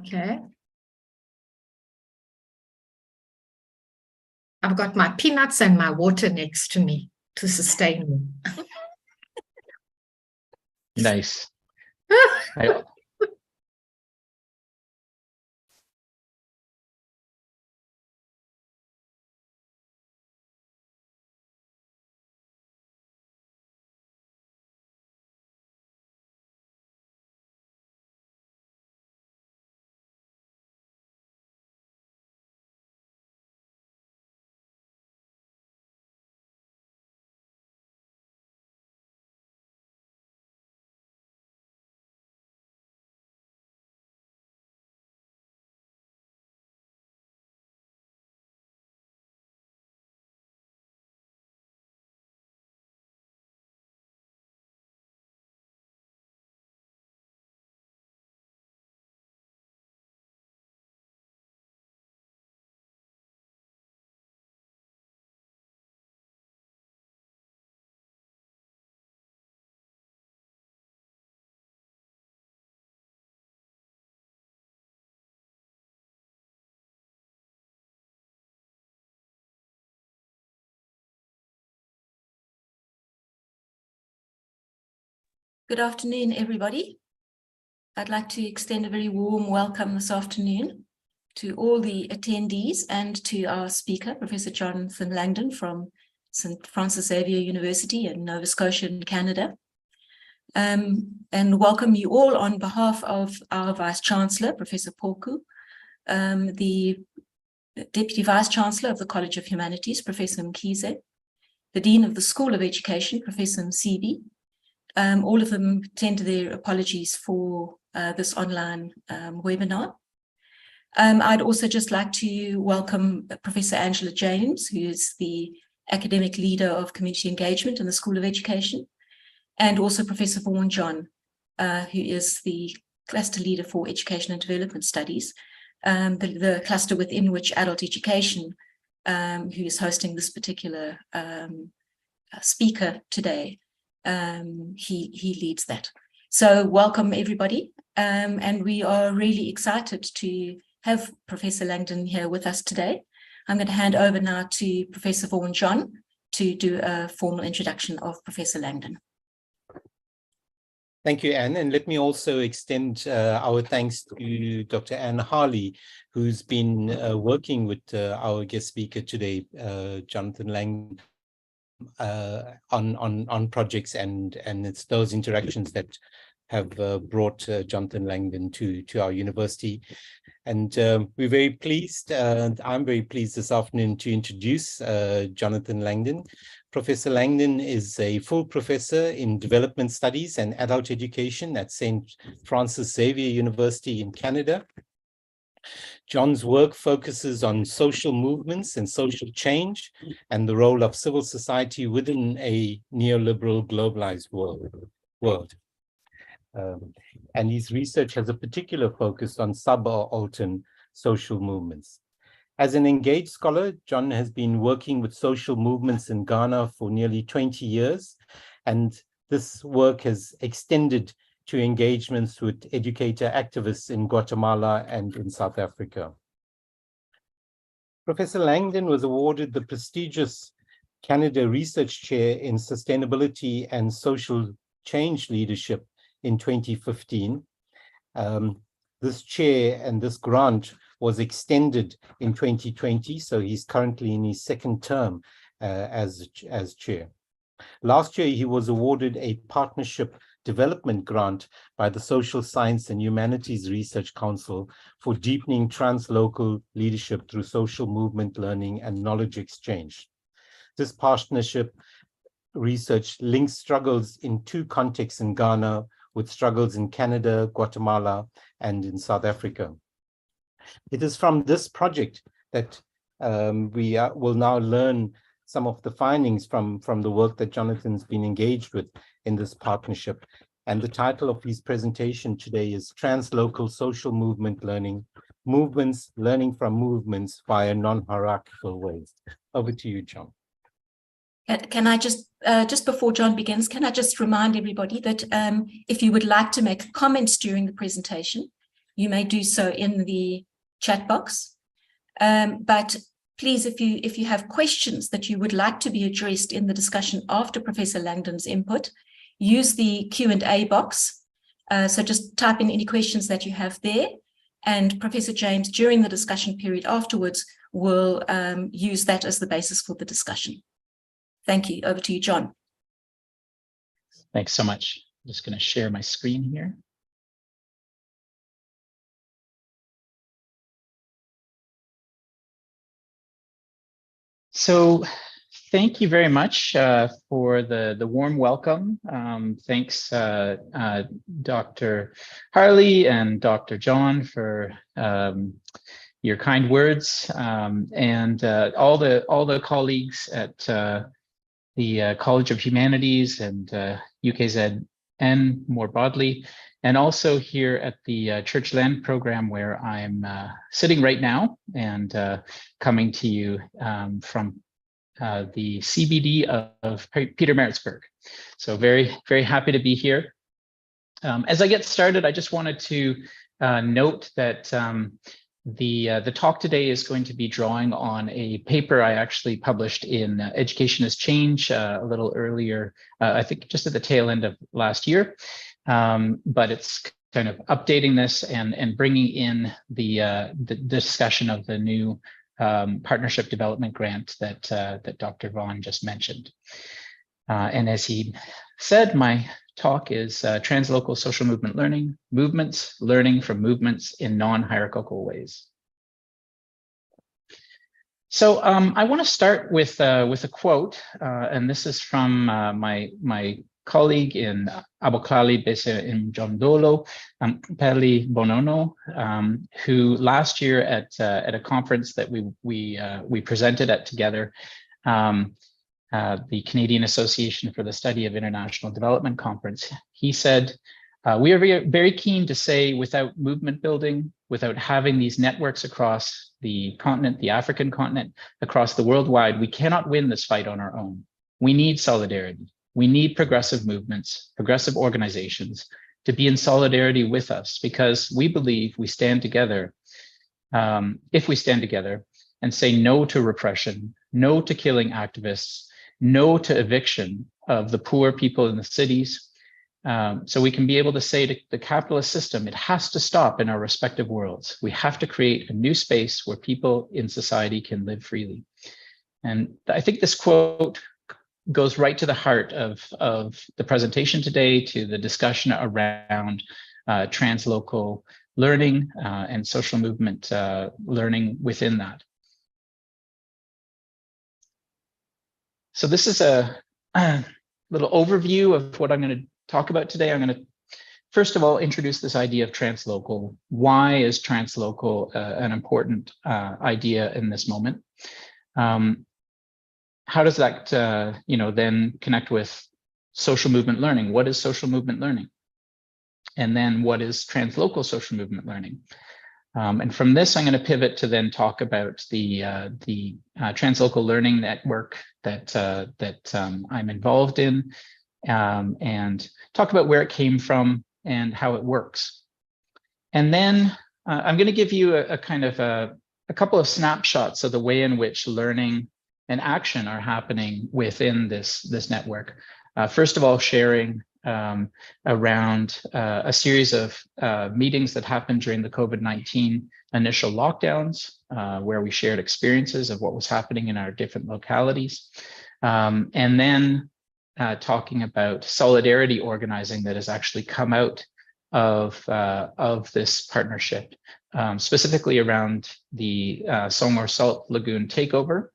Okay. I've got my peanuts and my water next to me to sustain me. Nice. Good afternoon, everybody. I'd like to extend a very warm welcome this afternoon to all the attendees and to our speaker, Professor Jonathan Langdon from St. Francis Xavier University in Nova Scotia in Canada. And welcome you all on behalf of our Vice-Chancellor, Professor Poku, the Deputy Vice-Chancellor of the College of Humanities, Professor Mkhize, the Dean of the School of Education, Professor Msibi. All of them tender their apologies for this online webinar. I'd also just like to welcome Professor Angela James, who is the academic leader of community engagement in the School of Education, and also Professor Vaughan John, who is the cluster leader for education and development studies, the cluster within which adult education, who is hosting this particular speaker today, he leads that. So welcome everybody, and we are really excited to have Professor Langdon here with us today. I'm going to hand over now to Professor Vaughan John to do a formal introduction of Professor Langdon. Thank you, Anne, and let me also extend our thanks to Dr. Anne Harley, who's been working with our guest speaker today, Jonathan Langdon, on projects, and it's those interactions that have brought Jonathan Langdon to our university. And we're very pleased, I'm very pleased this afternoon to introduce Jonathan Langdon. Professor Langdon is a full professor in development studies and adult education at St. Francis Xavier University in Canada. John's work focuses on social movements and social change and the role of civil society within a neoliberal globalized world. And his research has a particular focus on subaltern social movements. As an engaged scholar, John has been working with social movements in Ghana for nearly 20 years, and this work has extended to engagements with educator activists in Guatemala and in South Africa. Professor Langdon was awarded the prestigious Canada Research Chair in Sustainability and Social Change Leadership in 2015. This chair and this grant was extended in 2020, so he's currently in his second term as chair. Last year, he was awarded a partnership development grant by the Social Science and Humanities Research Council for deepening translocal leadership through social movement learning and knowledge exchange. This partnership research links struggles in two contexts in Ghana with struggles in Canada, Guatemala, and in South Africa. It is from this project that we will now learn some of the findings from the work that Jonathan's been engaged with in this partnership. And the title of his presentation today is Translocal Social Movement Learning, Movements Learning from Movements via Non-Hierarchal Ways. Over to you, John. Can I just before John begins, can I just remind everybody that if you would like to make comments during the presentation, you may do so in the chat box. But please, if you have questions that you would like to be addressed in the discussion after Professor Langdon's input, use the Q&A box. So just type in any questions that you have there, and Professor James, during the discussion period afterwards, will use that as the basis for the discussion. Thank you. Over to you, John. Thanks so much. I'm just going to share my screen here. So thank you very much for the warm welcome. Thanks, Dr. Harley and Dr. John, for your kind words, and all the colleagues at the College of Humanities and UKZN more broadly, and also here at the Church Land program, where I'm sitting right now and coming to you from the CBD of Pietermaritzburg. So very, very happy to be here. As I get started, I just wanted to note that the talk today is going to be drawing on a paper I actually published in Education is Change a little earlier, I think just at the tail end of last year. But it's kind of updating this and bringing in the discussion of the new partnership development grant that Dr. Vaughan just mentioned. And as he said, my talk is Translocal Social Movement Learning, Movements, Learning from Movements in Non-Hierarchal Ways. So I want to start with a quote, and this is from my colleague in Aboklali Bese Mjondolo, Peli Bonono, who last year at a conference that we presented at together, the Canadian Association for the Study of International Development Conference, he said, we are very, very keen to say, without movement building, without having these networks across the continent, the African continent, across the worldwide, we cannot win this fight on our own. We need solidarity. We need progressive movements, progressive organizations to be in solidarity with us, because we believe we stand together. If we stand together and say no to repression, no to killing activists, no to eviction of the poor people in the cities, so we can be able to say to the capitalist system, it has to stop in our respective worlds. We have to create a new space where people in society can live freely. And I think this quote goes right to the heart of the presentation today, to the discussion around translocal learning and social movement learning within that. So this is a little overview of what I'm going to talk about today. I'm going to, first of all, introduce this idea of translocal. Why is translocal an important idea in this moment? How does that, then connect with social movement learning? What is social movement learning? And then what is translocal social movement learning? And from this, I'm going to pivot to then talk about the translocal learning network that I'm involved in, and talk about where it came from and how it works. And then I'm going to give you a kind of a couple of snapshots of the way in which learning and action are happening within this network. First of all, sharing around a series of meetings that happened during the COVID-19 initial lockdowns, where we shared experiences of what was happening in our different localities. And then talking about solidarity organizing that has actually come out of this partnership, specifically around the Somor Salt Lagoon takeover,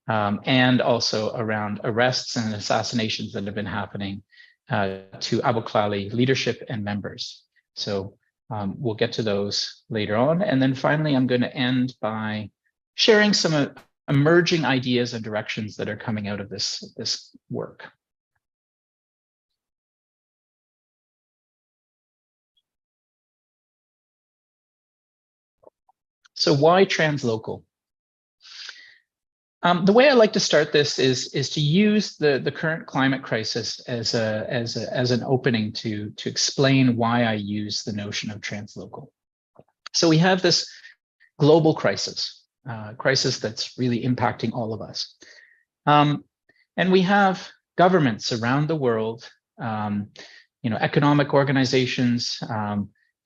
and also around arrests and assassinations that have been happening to Aboklali leadership and members. So we'll get to those later on. And then finally, I'm going to end by sharing some emerging ideas and directions that are coming out of this work. So why translocal? The way I like to start this is to use the current climate crisis as an opening to explain why I use the notion of translocal. So we have this global crisis, crisis that's really impacting all of us. And we have governments around the world, economic organizations,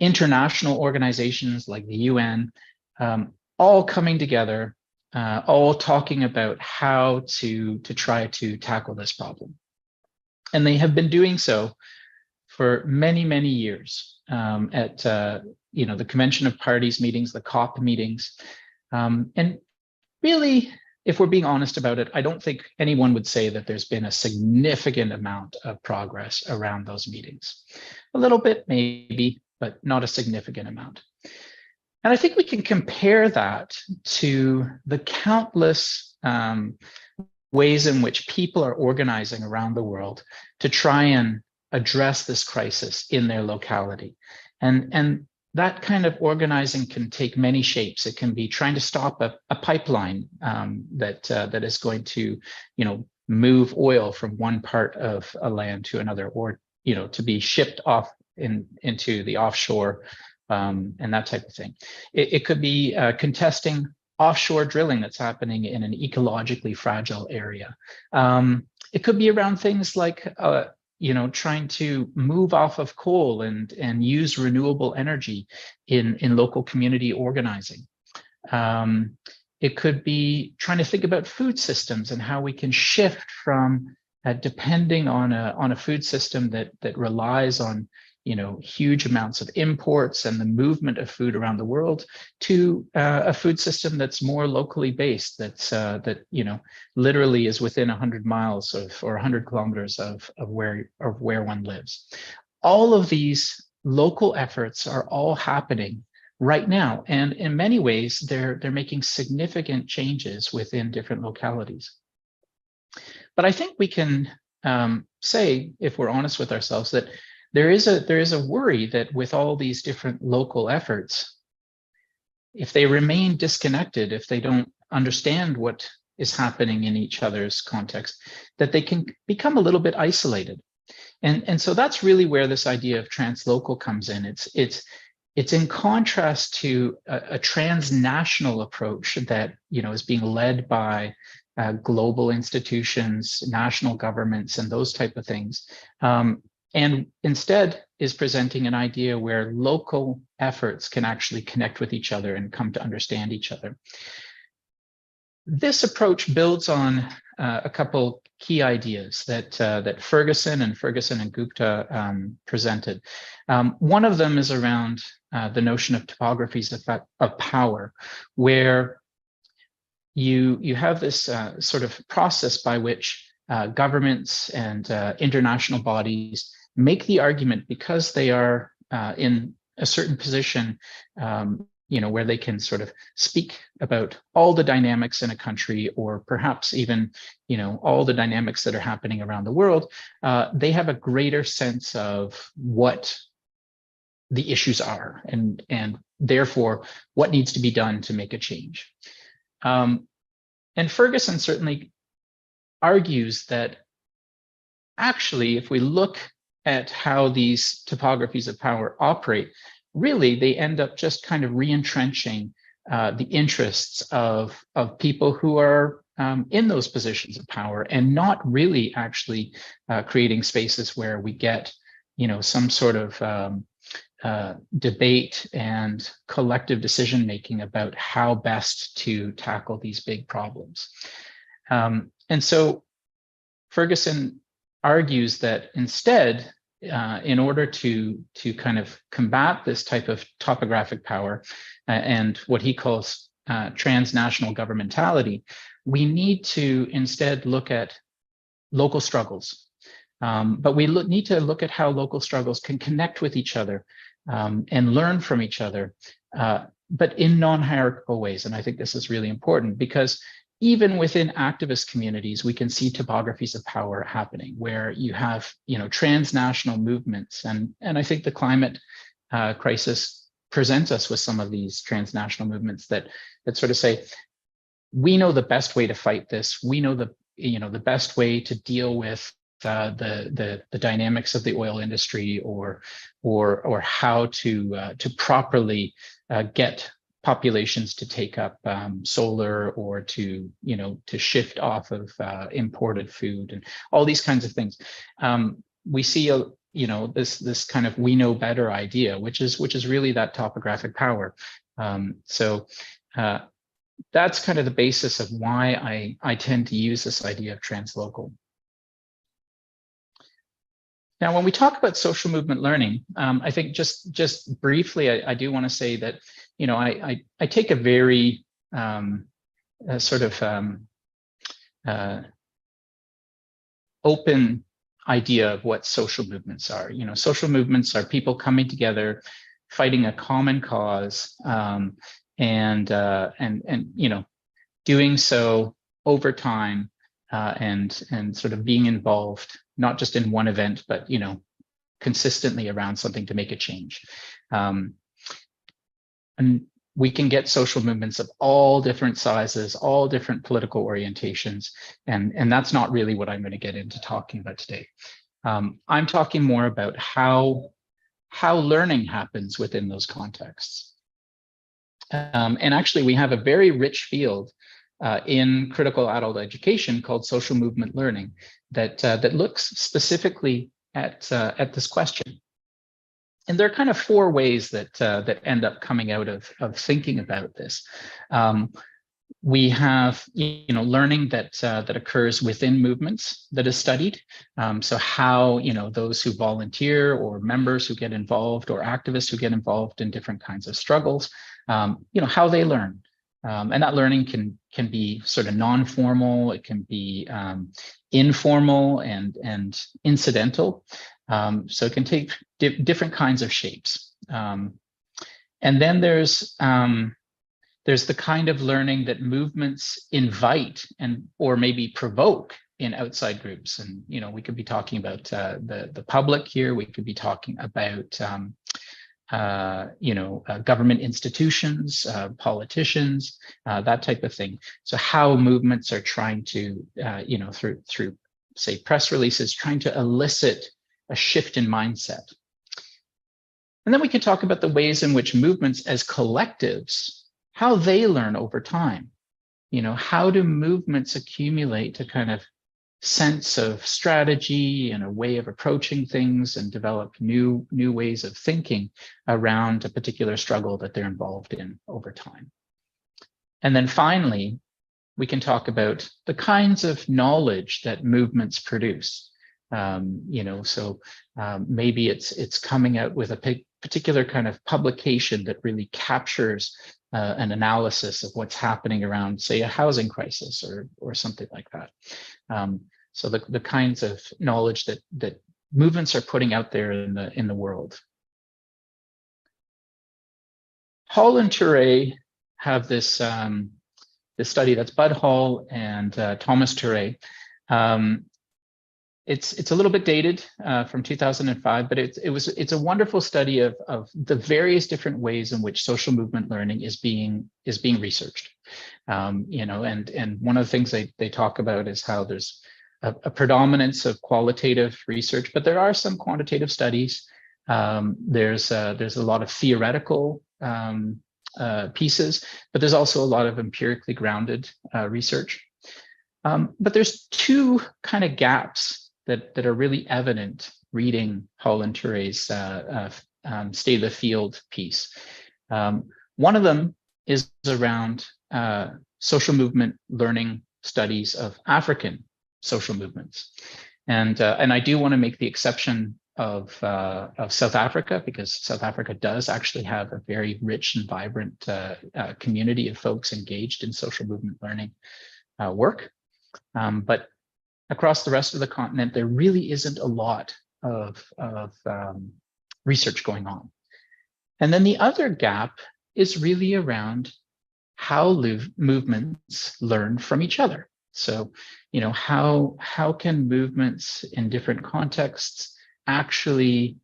international organizations like the UN, all coming together, all talking about how to try to tackle this problem. And they have been doing so for many, many years at the Convention of Parties meetings, the COP meetings. And really, if we're being honest about it, I don't think anyone would say that there's been a significant amount of progress around those meetings. A little bit, maybe, but not a significant amount. And I think we can compare that to the countless ways in which people are organizing around the world to try and address this crisis in their locality. And that kind of organizing can take many shapes. It can be trying to stop a pipeline that is going to, move oil from one part of a land to another, or to be shipped off into the offshore, and that type of thing. It could be contesting offshore drilling that's happening in an ecologically fragile area. It could be around things like trying to move off of coal and use renewable energy in local community organizing. It could be trying to think about food systems and how we can shift from depending on a food system that relies on huge amounts of imports and the movement of food around the world to a food system that's more locally based, that literally is within 100 miles or 100 kilometers of where one lives. All of these local efforts are all happening right now, and in many ways they're making significant changes within different localities. But I think we can say, if we're honest with ourselves, that there is a worry that with all these different local efforts, if they remain disconnected, if they don't understand what is happening in each other's context, that they can become a little bit isolated. And so that's really where this idea of translocal comes in. It's in contrast to a transnational approach that is being led by global institutions, national governments, and those type of things. And instead is presenting an idea where local efforts can actually connect with each other and come to understand each other. This approach builds on a couple key ideas that Ferguson and Gupta presented. One of them is around the notion of topographies of power, where you have this sort of process by which governments and international bodies make the argument, because they are in a certain position, where they can sort of speak about all the dynamics in a country, or perhaps even, all the dynamics that are happening around the world. They have a greater sense of what the issues are, and therefore what needs to be done to make a change. And Ferguson certainly argues that actually, if we look at how these topographies of power operate, really they end up just kind of re-entrenching the interests of people who are in those positions of power, and not really actually creating spaces where we get some sort of debate and collective decision making about how best to tackle these big problems. And so Ferguson argues that instead, in order to kind of combat this type of topographic power and what he calls transnational governmentality, we need to instead look at local struggles. But we need to look at how local struggles can connect with each other and learn from each other, but in non-hierarchical ways. And I think this is really important, because even within activist communities, we can see topographies of power happening, where you have, transnational movements. And I think the climate crisis presents us with some of these transnational movements that sort of say, we know the best way to fight this. We know the best way to deal with the dynamics of the oil industry, or how to properly get populations to take up solar, or to shift off of imported food, and all these kinds of things. We see this kind of we know better idea, which is really that topographic power. So that's kind of the basis of why I tend to use this idea of translocal. Now, when we talk about social movement learning, I think just briefly, I do want to say that, I take a very open idea of what social movements are. Social movements are people coming together, fighting a common cause, and doing so over time, and sort of being involved, not just in one event, but consistently around something to make a change. And we can get social movements of all different sizes, all different political orientations, and that's not really what I'm going to get into talking about today. I'm talking more about how learning happens within those contexts. And actually, we have a very rich field in critical adult education called social movement learning that looks specifically at this question. And there are kind of four ways that end up coming out of thinking about this. We have learning that occurs within movements that is studied. So how those who volunteer, or members who get involved, or activists who get involved in different kinds of struggles, how they learn. And that learning can be sort of non-formal, it can be informal and incidental. So it can take different kinds of shapes. And then there's the kind of learning that movements invite or maybe provoke in outside groups. And we could be talking about the public here. We could be talking about government institutions, politicians, that type of thing. So how movements are trying to, through say press releases, trying to elicit a shift in mindset. And then we could talk about the ways in which movements as collectives, how they learn over time. How do movements accumulate a kind of sense of strategy and a way of approaching things, and develop new ways of thinking around a particular struggle that they're involved in over time. And then finally, we can talk about the kinds of knowledge that movements produce. Maybe it's coming out with a particular kind of publication that really captures an analysis of what's happening around, say, a housing crisis or something like that. So the kinds of knowledge that movements are putting out there in the world. Hall and Touré have this study. That's Bud Hall and Thomas Touré. It's a little bit dated from 2005, but it's a wonderful study of the various different ways in which social movement learning is being researched. And one of the things they talk about is how there's a predominance of qualitative research, but there are some quantitative studies. There's a lot of theoretical pieces, but there's also a lot of empirically grounded research. But there's two kind of gaps that are really evident reading Hall and Touré's State of the Field piece. One of them is around social movement learning studies of African social movements. And I do want to make the exception of South Africa, because South Africa does actually have a very rich and vibrant community of folks engaged in social movement learning work. But across the rest of the continent, there really isn't a lot of research going on. And then the other gap is really around how movements learn from each other. So, how can movements in different contexts actually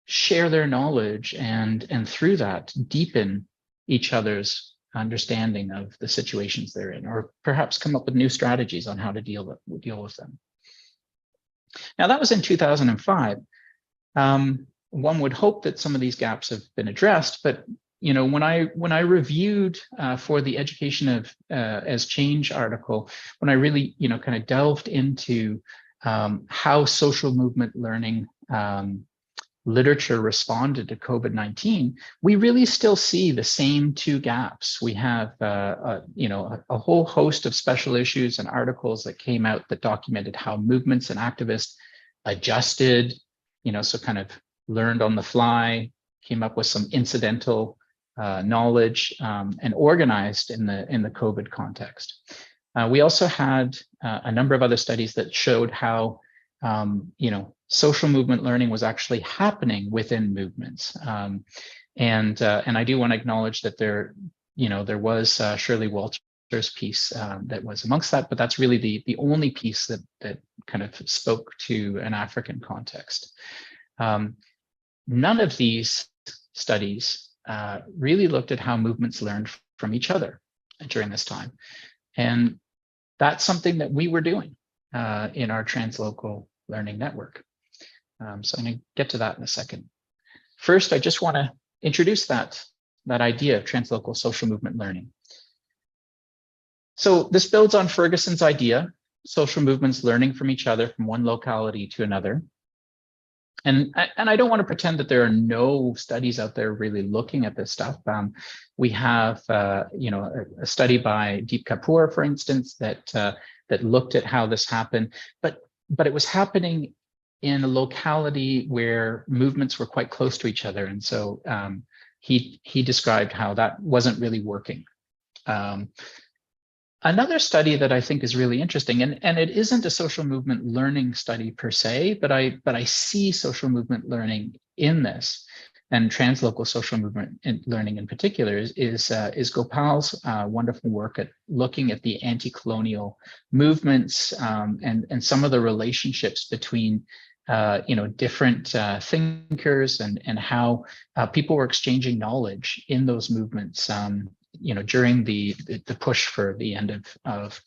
share their knowledge and through that deepen each other's understanding of the situations they're in, or perhaps come up with new strategies on how to deal with them. Now that was in 2005. One would hope that some of these gaps have been addressed, but when I reviewed for the Education as Change article, when I really kind of delved into how social movement learning literature responded to COVID-19, we really still see the same two gaps. We have a whole host of special issues and articles that came out that documented how movements and activists adjusted, so kind of learned on the fly, came up with some incidental knowledge, and organized in the COVID context. We also had a number of other studies that showed how social movement learning was actually happening within movements, and I do want to acknowledge that there was Shirley Walter's piece that was amongst that, but that's really the only piece that kind of spoke to an African context. None of these studies really looked at how movements learned from each other during this time. And that's something that we were doing in our Translocal Learning Network. So I'm going to get to that in a second. First, I just want to introduce that idea of translocal social movement learning. So this builds on Ferguson's idea, social movements learning from each other from one locality to another. And I don't want to pretend that there are no studies out there really looking at this stuff. We have, a study by Deep Kapoor, for instance, that looked at how this happened, but it was happening in a locality where movements were quite close to each other, and so he described how that wasn't really working. Another study that I think is really interesting, and it isn't a social movement learning study per se, but I see social movement learning in this, and translocal social movement learning in particular is Gopal's wonderful work at looking at the anti-colonial movements and some of the relationships between different thinkers and how people were exchanging knowledge in those movements. During the push for the end of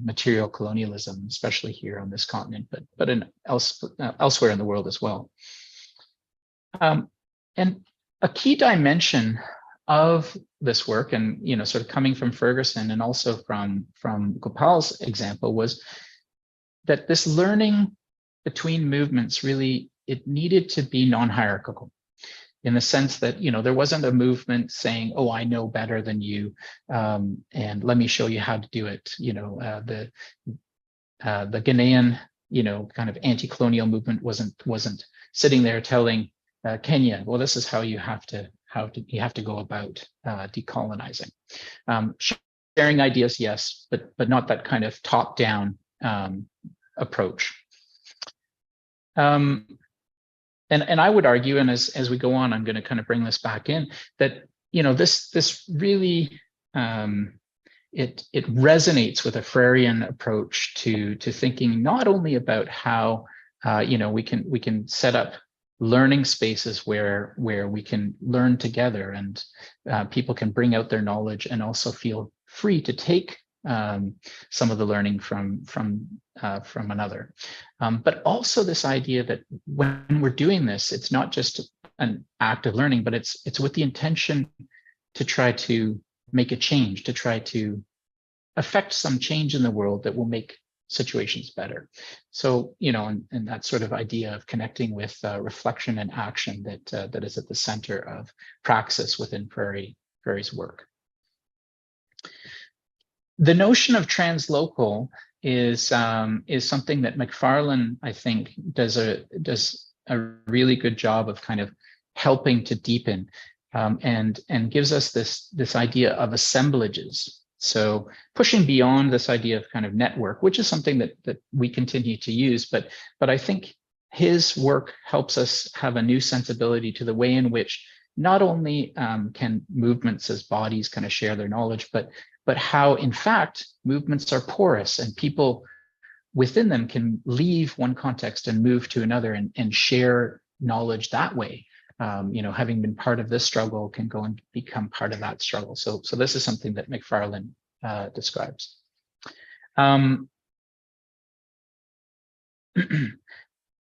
material colonialism, especially here on this continent, but elsewhere in the world as well. And a key dimension of this work, and sort of coming from Ferguson and also from Gopal's example, was that this learning between movements really, it needed to be non-hierarchical, in the sense that there wasn't a movement saying, "Oh, I know better than you, and let me show you how to do it." The Ghanaian kind of anti-colonial movement wasn't sitting there telling Kenya, "Well, this is how you have to go about decolonizing." Sharing ideas, yes, but not that kind of top-down approach. And I would argue, and as we go on, I'm going to kind of bring this back in, that this really it resonates with a Freirean approach to thinking not only about how we can set up learning spaces where we can learn together and people can bring out their knowledge and also feel free to take some of the learning from another, but also this idea that when we're doing this, it's not just an act of learning, but it's with the intention to try to make a change, to try to affect some change in the world that will make situations better. So and that sort of idea of connecting with reflection and action that is at the center of praxis within Freirie's work. The notion of translocal is something that Macfarlane, I think, does a really good job of kind of helping to deepen, and gives us this idea of assemblages. So pushing beyond this idea of kind of network, which is something that we continue to use, but I think his work helps us have a new sensibility to the way in which not only can movements as bodies kind of share their knowledge, but how, in fact, movements are porous and people within them can leave one context and move to another and share knowledge that way. Having been part of this struggle can go and become part of that struggle. So this is something that Macfarlane describes.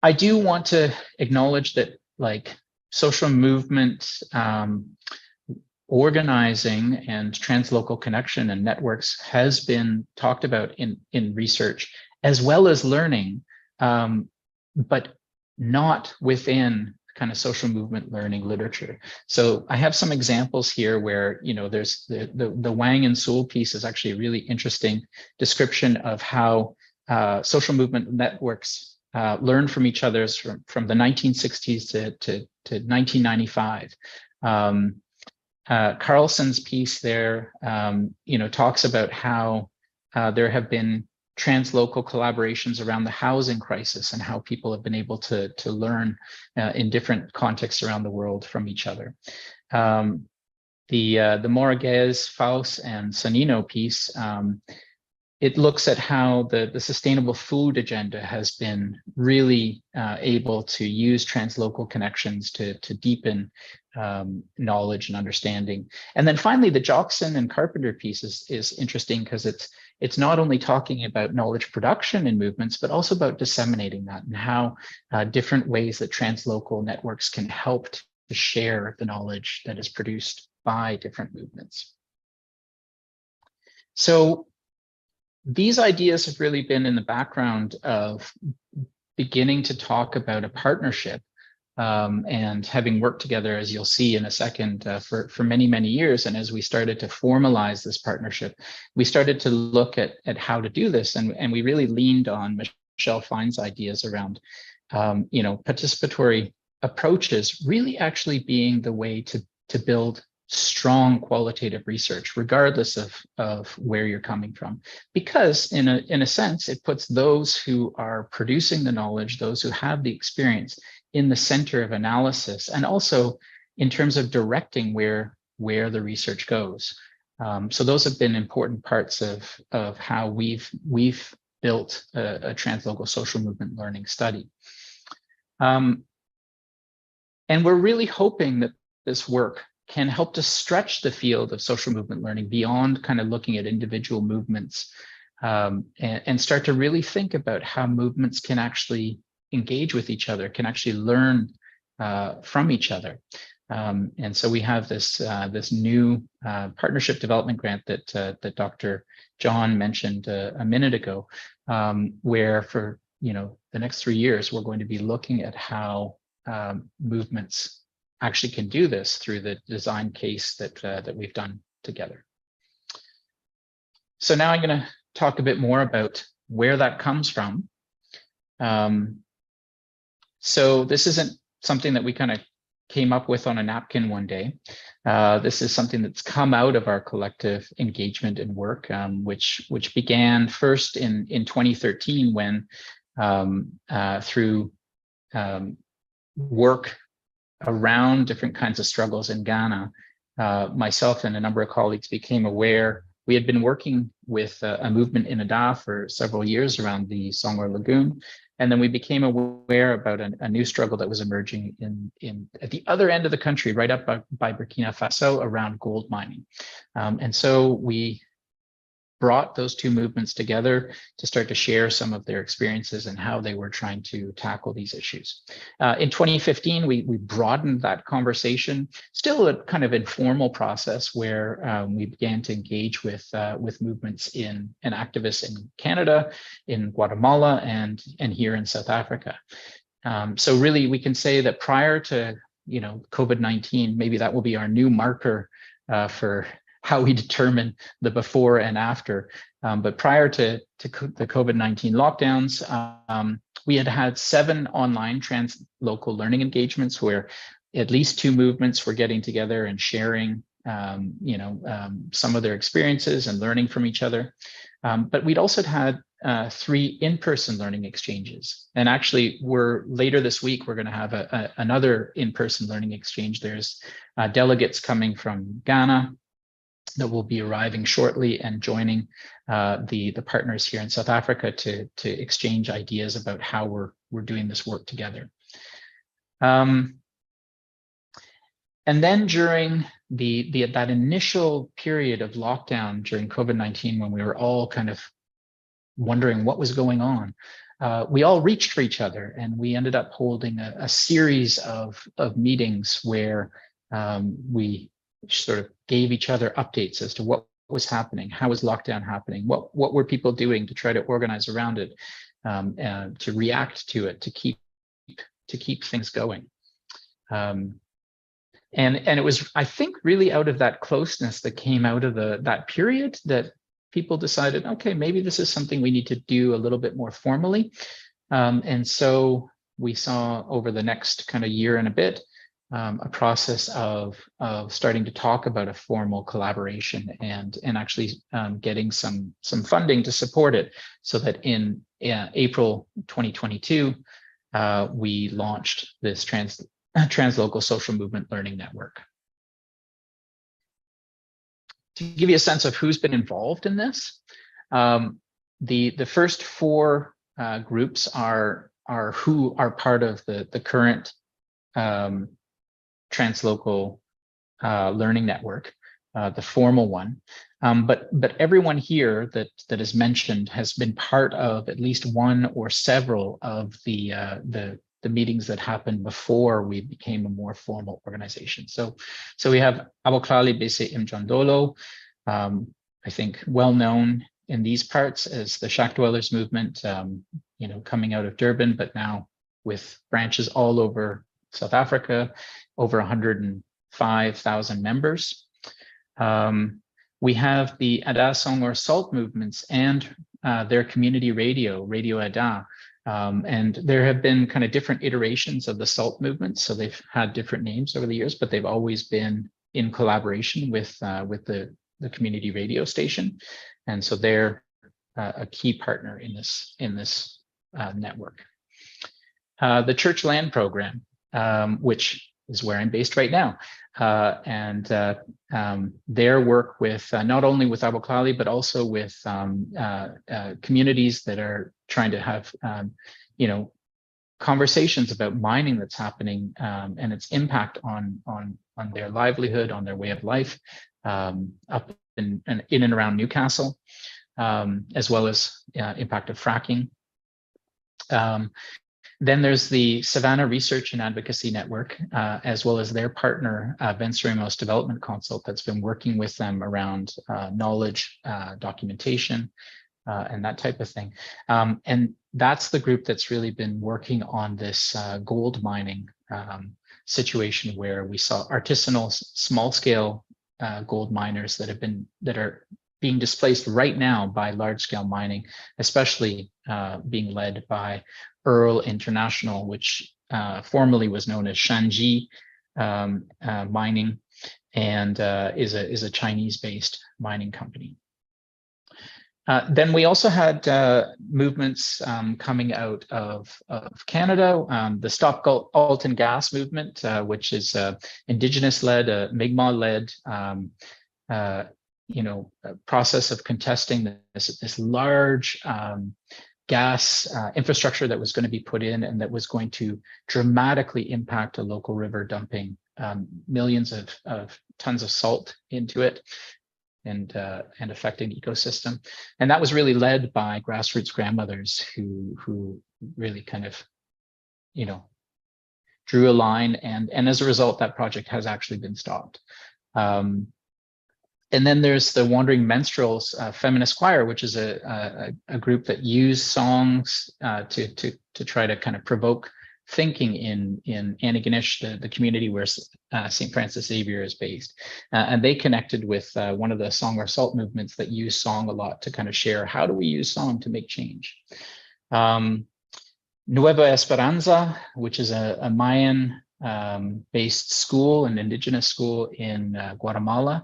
I do want to acknowledge that, like, social movement organizing and translocal connection and networks has been talked about in research as well as learning, but not within kind of social movement learning literature. So I have some examples here where, you know, there's the Wang and Sewell piece is actually a really interesting description of how social movement networks learn from each other from the 1960s to 1995. Carlson's piece there, you know, talks about how there have been translocal collaborations around the housing crisis and how people have been able to learn in different contexts around the world from each other. The Moraguez, Faust, and Sanino piece, it looks at how the sustainable food agenda has been really able to use translocal connections to deepen knowledge and understanding. And then finally, the Jockson and Carpenter piece is interesting because it's not only talking about knowledge production in movements, but also about disseminating that and how different ways that translocal networks can help to share the knowledge that is produced by different movements. So these ideas have really been in the background of beginning to talk about a partnership and having worked together, as you'll see in a second, for many, many years. And as we started to formalize this partnership, we started to look at how to do this. And we really leaned on Michelle Fine's ideas around, you know, participatory approaches really actually being the way to build strong qualitative research, regardless of where you're coming from, because in a sense, it puts those who are producing the knowledge, those who have the experience, in the center of analysis, and also in terms of directing where the research goes. So those have been important parts of how we've built a translocal social movement learning study. And we're really hoping that this work can help to stretch the field of social movement learning beyond kind of looking at individual movements and start to really think about how movements can actually engage with each other, can actually learn from each other. And so we have this new partnership development grant that Dr. John mentioned a minute ago, where for the next 3 years, we're going to be looking at how movements actually can do this through the design case that we've done together. So now I'm going to talk a bit more about where that comes from. So this isn't something that we kind of came up with on a napkin one day. This is something that's come out of our collective engagement and work, which began first in 2013 when through work around different kinds of struggles in Ghana, myself and a number of colleagues became aware. We had been working with a movement in Ada for several years around the Songor Lagoon, and then we became aware about a new struggle that was emerging at the other end of the country, right up by Burkina Faso, around gold mining. And so we brought those two movements together to start to share some of their experiences and how they were trying to tackle these issues. In 2015, we broadened that conversation, still a kind of informal process where we began to engage with movements and activists in Canada, in Guatemala, and here in South Africa. So really, we can say that prior to COVID-19, maybe that will be our new marker for how we determine the before and after. But prior to the COVID-19 lockdowns, we had 7 online translocal learning engagements where at least 2 movements were getting together and sharing some of their experiences and learning from each other. But we'd also had 3 in-person learning exchanges. And actually, later this week, we're going to have another in-person learning exchange. There's delegates coming from Ghana that will be arriving shortly and joining the partners here in South Africa to exchange ideas about how we're doing this work together. And then during that initial period of lockdown during COVID-19, when we were all kind of wondering what was going on, we all reached for each other, and we ended up holding a series of meetings where we sort of gave each other updates as to what was happening, how was lockdown happening, what were people doing to try to organize around it, and to react to it, to keep things going. And it was, I think, really out of that closeness that came out of that period that people decided, okay, maybe this is something we need to do a little bit more formally. And so we saw over the next kind of year and a bit, a process of starting to talk about a formal collaboration and actually getting some funding to support it, so that in April 2022, we launched this Translocal Social Movement Learning Network. To give you a sense of who's been involved in this, the first four groups are who are part of the current Translocal Learning Network, the formal one. But everyone here that is mentioned has been part of at least one or several of the meetings that happened before we became a more formal organization. So we have Aboklali Bese Mjondolo, I think well known in these parts as the Shack Dwellers movement, coming out of Durban, but now with branches all over South Africa, over 105,000 members. We have the Ada Song or Salt movements and their community radio Ada. And there have been kind of different iterations of the SALT movement. So they've had different names over the years, but they've always been in collaboration with the community radio station. And so they're a key partner in this network. The Church Land Program, which is where I'm based right now. And their work with not only with Aboklali, but also with communities that are trying to have conversations about mining that's happening and its impact on their livelihood, on their way of life, up in and around Newcastle, as well as impact of fracking. Then there's the Savannah Research and Advocacy Network, as well as their partner, Venceremos Development Consult, that's been working with them around knowledge, documentation, and that type of thing. And that's the group that's really been working on this gold mining situation, where we saw artisanal, small-scale gold miners that are being displaced right now by large-scale mining, especially being led by Earl International, which formerly was known as Shanji Mining, and is a Chinese-based mining company. Then we also had movements coming out of Canada, the Stop Alton Gas movement, which is Indigenous-led, Mi'kmaq-led, process of contesting this large gas infrastructure that was going to be put in, and that was going to dramatically impact a local river, dumping millions of tons of salt into it and affecting the ecosystem. And that was really led by grassroots grandmothers who really kind of, drew a line, and as a result, that project has actually been stopped. And then there's the Wandering Minstrels Feminist Choir, which is a group that use songs to try to kind of provoke thinking in Antigonish, the community where St. Francis Xavier is based. And they connected with one of the Song or Salt movements that use song a lot to kind of share, how do we use song to make change? Nueva Esperanza, which is a Mayan based school, an indigenous school in Guatemala,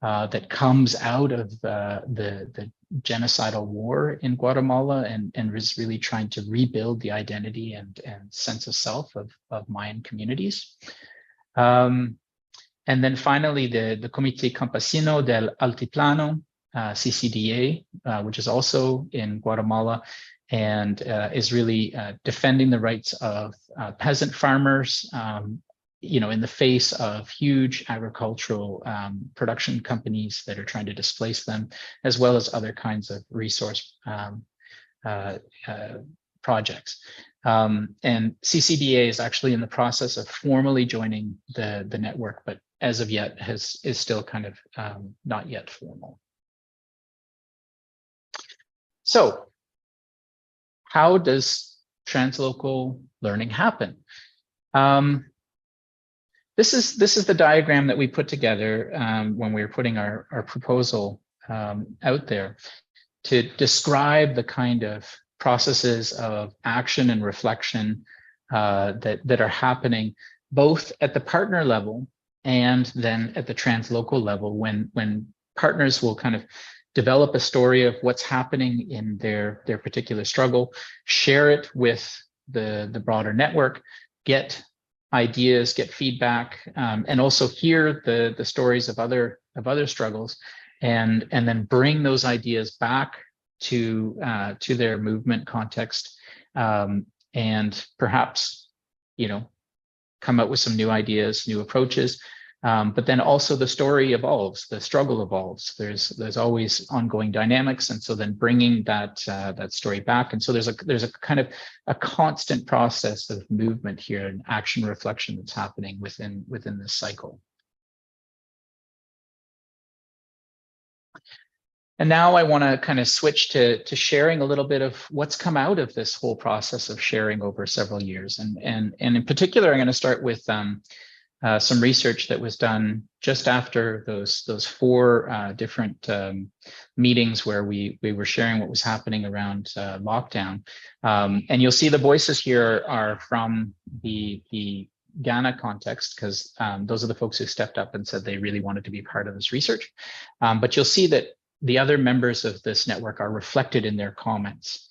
that comes out of the genocidal war in Guatemala and is really trying to rebuild the identity and sense of self of Mayan communities. And then finally, the Comité Campesino del Altiplano, CCDA, which is also in Guatemala, and is really defending the rights of peasant farmers, in the face of huge agricultural production companies that are trying to displace them, as well as other kinds of resource projects. And CCDA is actually in the process of formally joining the network, but as of yet is still kind of not yet formal. So how does translocal learning happen? This is the diagram that we put together when we were putting our proposal out there to describe the kind of processes of action and reflection that are happening both at the partner level and then at the translocal level when partners will kind of develop a story of what's happening in their particular struggle, share it with the broader network, get ideas, get feedback, and also hear the stories of other struggles, and then bring those ideas back to their movement context, and perhaps, you know, come up with some new ideas, new approaches. But then also the story evolves, the struggle evolves. There's always ongoing dynamics, and so then bringing that story back, and so there's a kind of a constant process of movement here and action reflection that's happening within this cycle. And now I want to kind of switch to sharing a little bit of what's come out of this whole process of sharing over several years, and in particular, I'm going to start with some research that was done just after those 4 different meetings where we were sharing what was happening around lockdown. And you'll see the voices here are from the Ghana context, because those are the folks who stepped up and said they really wanted to be part of this research. But you'll see that the other members of this network are reflected in their comments.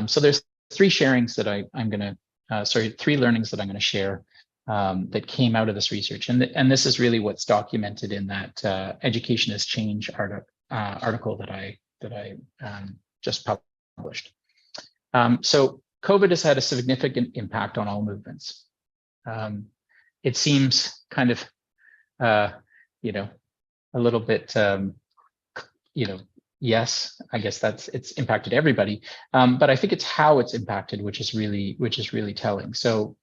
So there's 3 sharings that I'm going to, 3 learnings that I'm going to share that came out of this research, and this is really what's documented in that Education as Change article that I just published. So COVID has had a significant impact on all movements. It seems kind of, you know, a little bit, you know, yes, I guess it's impacted everybody, but I think it's how it's impacted, which is really telling. So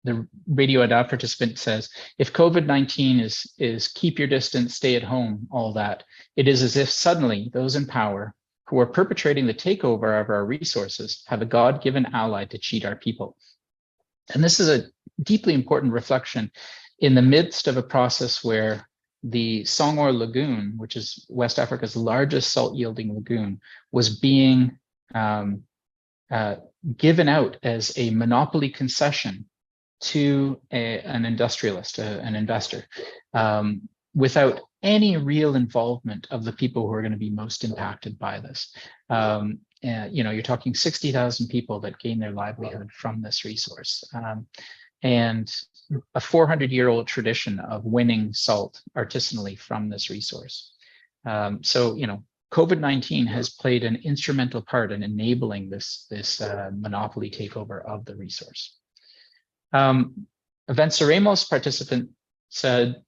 the Radio Ada participant says, if COVID-19 is keep your distance, stay at home, all that, it is as if suddenly those in power who are perpetrating the takeover of our resources have a God-given ally to cheat our people. And this is a deeply important reflection in the midst of a process where the Songor Lagoon, which is West Africa's largest salt-yielding lagoon, was being given out as a monopoly concession to an industrialist, an investor, without any real involvement of the people who are going to be most impacted by this. You know, you're talking 60,000 people that gain their livelihood from this resource, and a 400-year-old tradition of winning salt artisanally from this resource. So, you know, COVID-19 has played an instrumental part in enabling this monopoly takeover of the resource. Venceremos participant said,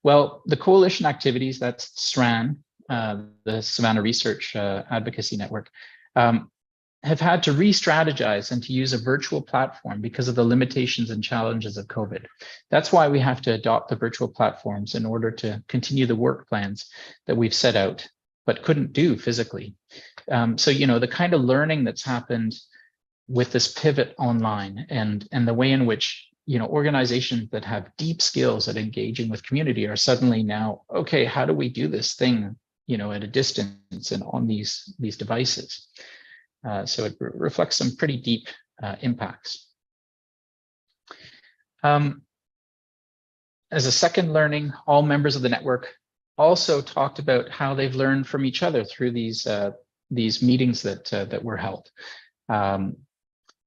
well, the coalition activities, that's SRAN, the Savannah Research Advocacy Network, have had to re-strategize and to use a virtual platform because of the limitations and challenges of COVID. That's why we have to adopt the virtual platforms in order to continue the work plans that we've set out, but couldn't do physically. So, you know, the kind of learning that's happened with this pivot online and the way in which, you know, organizations that have deep skills at engaging with community are suddenly now, okay, how do we do this thing, you know, at a distance and on these devices? So it reflects some pretty deep impacts. As a second learning, all members of the network also talked about how they've learned from each other through these meetings that were held.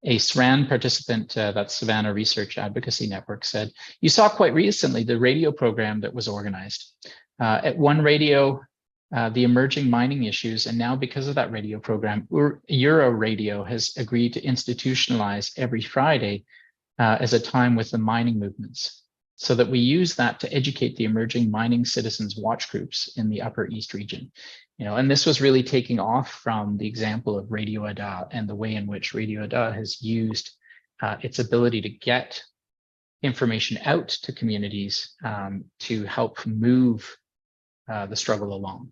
A SRAN participant, that's Savannah Research Advocacy Network, said, you saw quite recently the radio program that was organized. At one radio, the emerging mining issues, and now because of that radio program, Euro Radio has agreed to institutionalize every Friday as a time with the mining movements. so that we use that to educate the emerging mining citizens watch groups in the Upper East region. And this was really taking off from the example of Radio Ada and the way in which Radio Ada has used its ability to get information out to communities to help move the struggle along.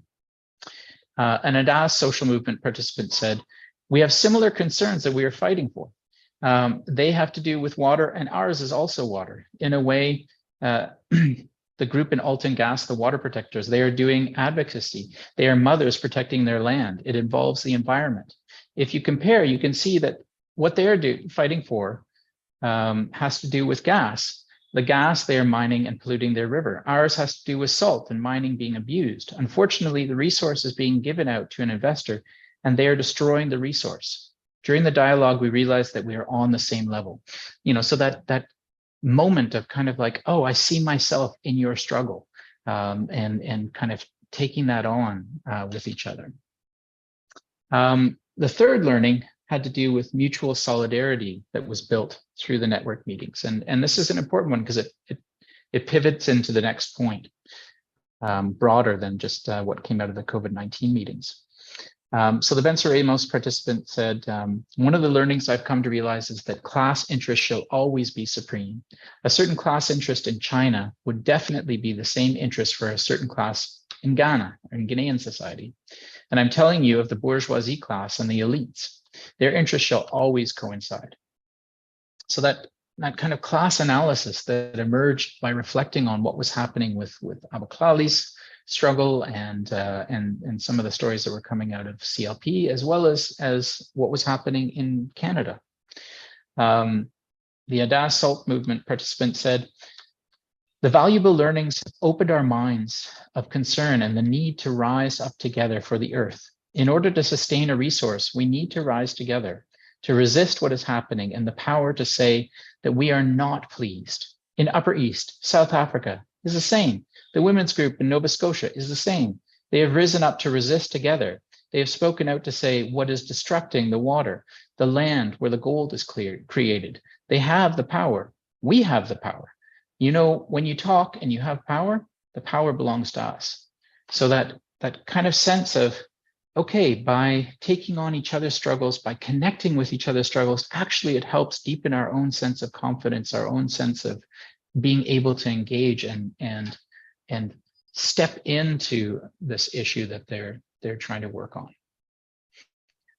An Ada social movement participant said, "We have similar concerns that we are fighting for. They have to do with water, and ours is also water. In a way, the group in Alton Gas, the water protectors, they are doing advocacy. They are mothers protecting their land. It involves the environment. If you compare, you can see that what they are fighting for has to do with gas. The gas they are mining and polluting their river. Ours has to do with salt and mining being abused. Unfortunately, the resource is being given out to an investor and they are destroying the resource." During the dialogue, we realized that we are on the same level. So that moment of kind of like, oh, I see myself in your struggle, and kind of taking that on with each other. The third learning had to do with mutual solidarity that was built through the network meetings. And this is an important one because it pivots into the next point, broader than just what came out of the COVID-19 meetings. So the Venceremos participant said, "One of the learnings I've come to realize is that class interest shall always be supreme. A certain class interest in China would definitely be the same interest for a certain class in Ghana or in Ghanaian society. And I'm telling you of the bourgeoisie class and the elites. Their interests shall always coincide." So that kind of class analysis that emerged by reflecting on what was happening with Abaklali's struggle and some of the stories that were coming out of CLP, as well as what was happening in Canada. The Ada Salt movement participant said, "The valuable learnings opened our minds of concern and the need to rise up together for the earth. In order to sustain a resource, we need to rise together, to resist what is happening, and the power to say that we are not pleased. In Upper East, South Africa is the same. The women's group in Nova Scotia is the same. They have risen up to resist together. They have spoken out to say what is destructing the water, the land where the gold is created. They have the power. We have the power. When you talk and you have power, the power belongs to us." So that kind of sense of, okay, by taking on each other's struggles, by connecting with each other's struggles, actually it helps deepen our own sense of confidence, our own sense of being able to engage and step into this issue that they're trying to work on.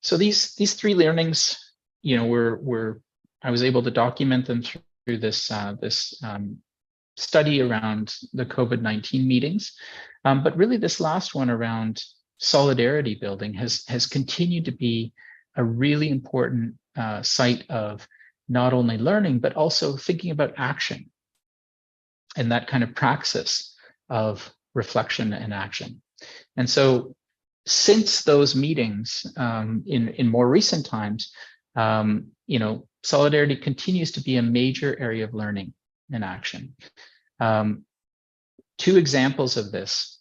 So these three learnings, I was able to document them through this study around the COVID-19 meetings, but really this last one around solidarity building has continued to be a really important site of not only learning, but also thinking about action and that kind of praxis of reflection and action. And so since those meetings in more recent times, solidarity continues to be a major area of learning and action. Two examples of this.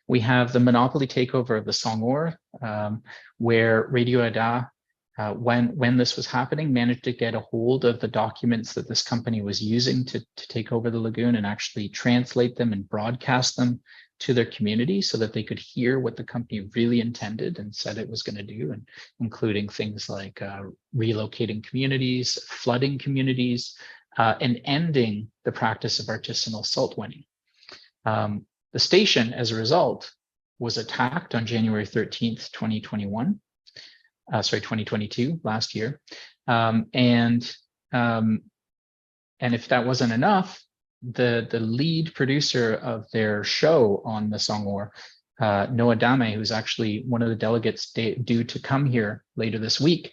We have the monopoly takeover of the Songor, where Radio Ada, when this was happening, managed to get a hold of the documents that this company was using to take over the lagoon and actually translate them and broadcast them to their community so that they could hear what the company really intended and said it was going to do, and including things like relocating communities, flooding communities, and ending the practice of artisanal salt winning. The station, as a result, was attacked on January 13th, 2022, last year. And if that wasn't enough, the lead producer of their show on the Songor, Noah Dame, who's actually one of the delegates due to come here later this week,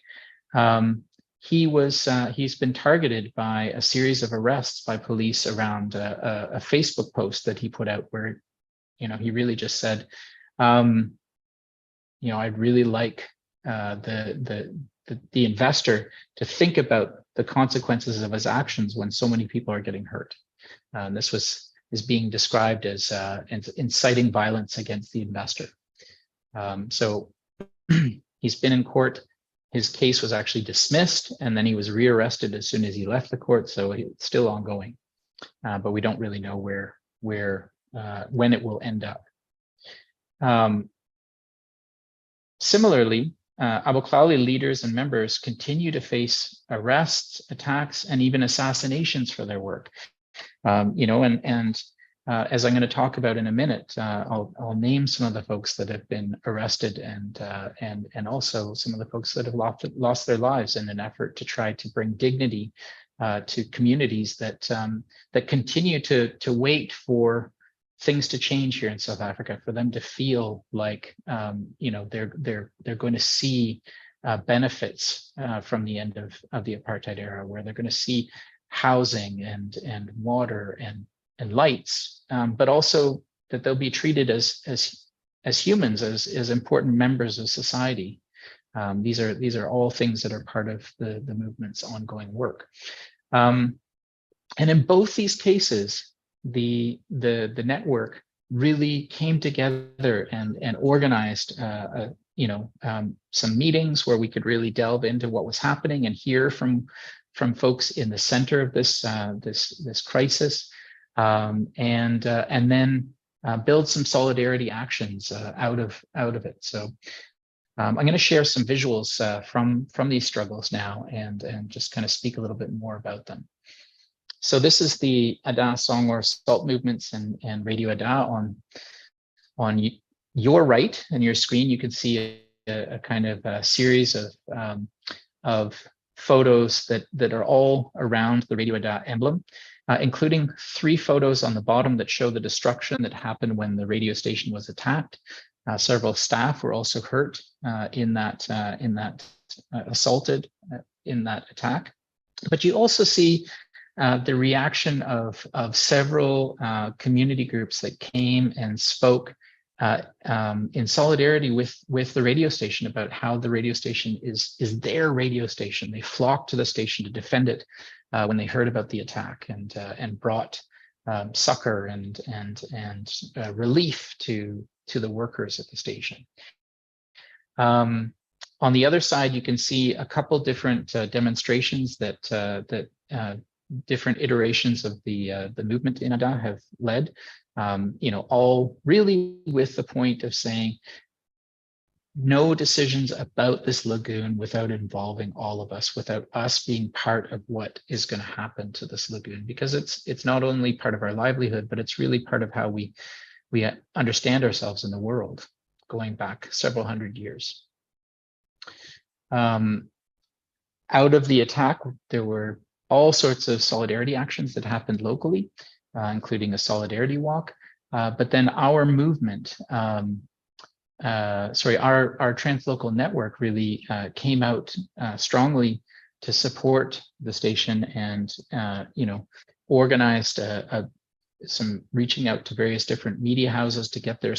he's been targeted by a series of arrests by police around a Facebook post that he put out where, he really just said, I'd really like the investor to think about the consequences of his actions when so many people are getting hurt. This is being described as inciting violence against the investor. So he's been in court. His case was actually dismissed, and then he was rearrested as soon as he left the court. So it's still ongoing. but we don't really know when it will end up. Similarly, Abu Klali leaders and members continue to face arrests, attacks, and even assassinations for their work. As I'm going to talk about in a minute, I'll name some of the folks that have been arrested and also some of the folks that have lost their lives in an effort to try to bring dignity to communities that continue to wait for things to change here in South Africa, for them to feel like they're going to see benefits from the end of the apartheid era, where they're going to see housing and water and lights, but also that they'll be treated as humans, as important members of society. These are all things that are part of the movement's ongoing work. And in both these cases, the network really came together and organized some meetings where we could really delve into what was happening and hear from folks in the center of this crisis, and then build some solidarity actions out of it. So I'm going to share some visuals from these struggles now and just kind of speak a little bit more about them. So this is the Ada song, or Salt Movements and Radio Ada. On your right in your screen, you can see a kind of a series of photos that are all around the Radio Ada emblem, including 3 photos on the bottom that show the destruction that happened when the radio station was attacked. Several staff were also hurt assaulted in that attack. But you also see the reaction of several community groups that came and spoke in solidarity with the radio station about how the radio station is their radio station. They flocked to the station to defend it when they heard about the attack, and brought succor and relief to the workers at the station. On the other side, you can see a couple different demonstrations that different iterations of the movement in Ada have led, all really with the point of saying no decisions about this lagoon without involving all of us, without us being part of what is going to happen to this lagoon, because it's not only part of our livelihood, but it's really part of how we understand ourselves in the world, going back several hundred years. Out of the attack, there were all sorts of solidarity actions that happened locally, including a solidarity walk. But then our movement, our translocal network really came out strongly to support the station, and organized some reaching out to various different media houses to get their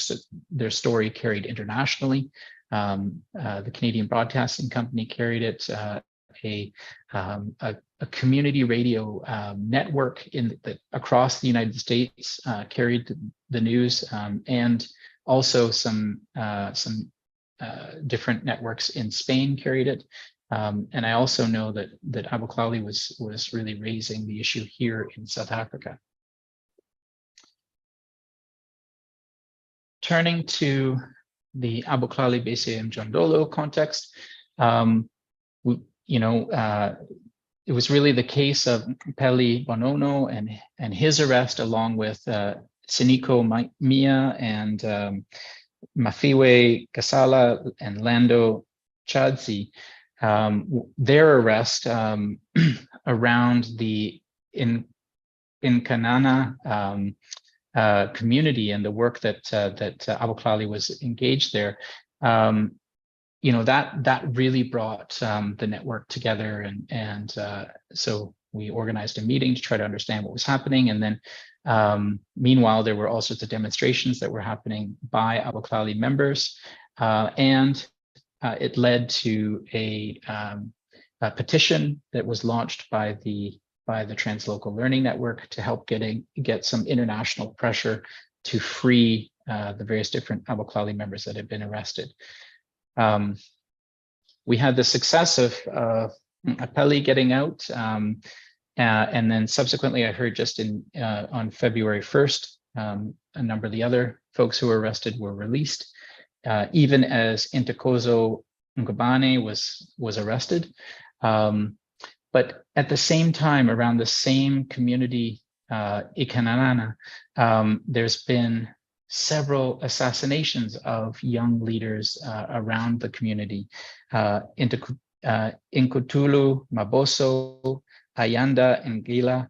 story carried internationally. The Canadian Broadcasting Company carried it. A community radio network across the United States carried the news, and also some different networks in Spain carried it. And I also know that Abu Klali was really raising the issue here in South Africa. Turning to the Abu Klali BCM Jondolo context, it was really the case of Peli Bonono and his arrest, along with Siniko Mia and Mafiwe Kasala and Lando Chadzi. Their arrest around the Inkanana community and the work that Abu Klali was engaged there. That really brought the network together, and so we organized a meeting to try to understand what was happening. And then meanwhile, there were all sorts of demonstrations that were happening by Abu Klali members, and it led to a petition that was launched by the Translocal Learning Network to help get some international pressure to free the various different Abu Klali members that had been arrested. We had the success of Peli getting out, And then subsequently, I heard just on February 1st, a number of the other folks who were arrested were released, even as Ntokozo Ngubane was arrested. But at the same time, around the same community, Ikananana, there's been several assassinations of young leaders around the community. Inkutulu, Maboso, Ayanda, Ngila,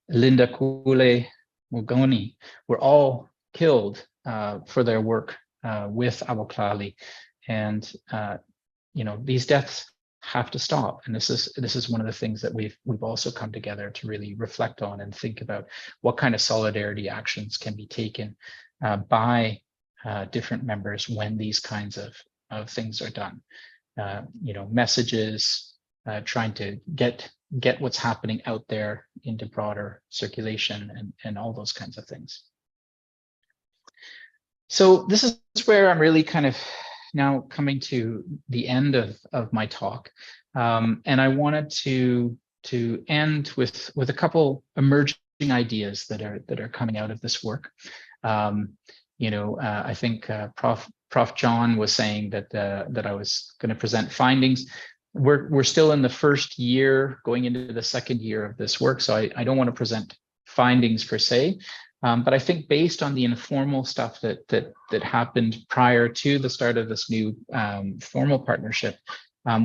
Linda Kule, Mugoni were all killed for their work with Aboklali. And these deaths have to stop. And this is one of the things that we've also come together to really reflect on and think about what kind of solidarity actions can be taken by different members when these kinds of things are done. Messages, trying to get what's happening out there into broader circulation and all those kinds of things. So this is where I'm really kind of now coming to the end of my talk, and I wanted to end with a couple emerging ideas that are coming out of this work. I think Prof. John was saying that I was going to present findings. We're still in the first year, going into the second year of this work, so I don't want to present findings per se. But I think based on the informal stuff that happened prior to the start of this new formal partnership,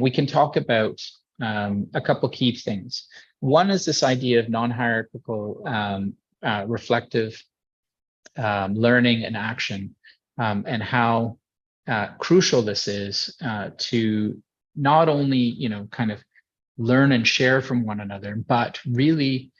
we can talk about a couple key things. One is this idea of non-hierarchical reflective learning and action, and how crucial this is to not only kind of learn and share from one another, but really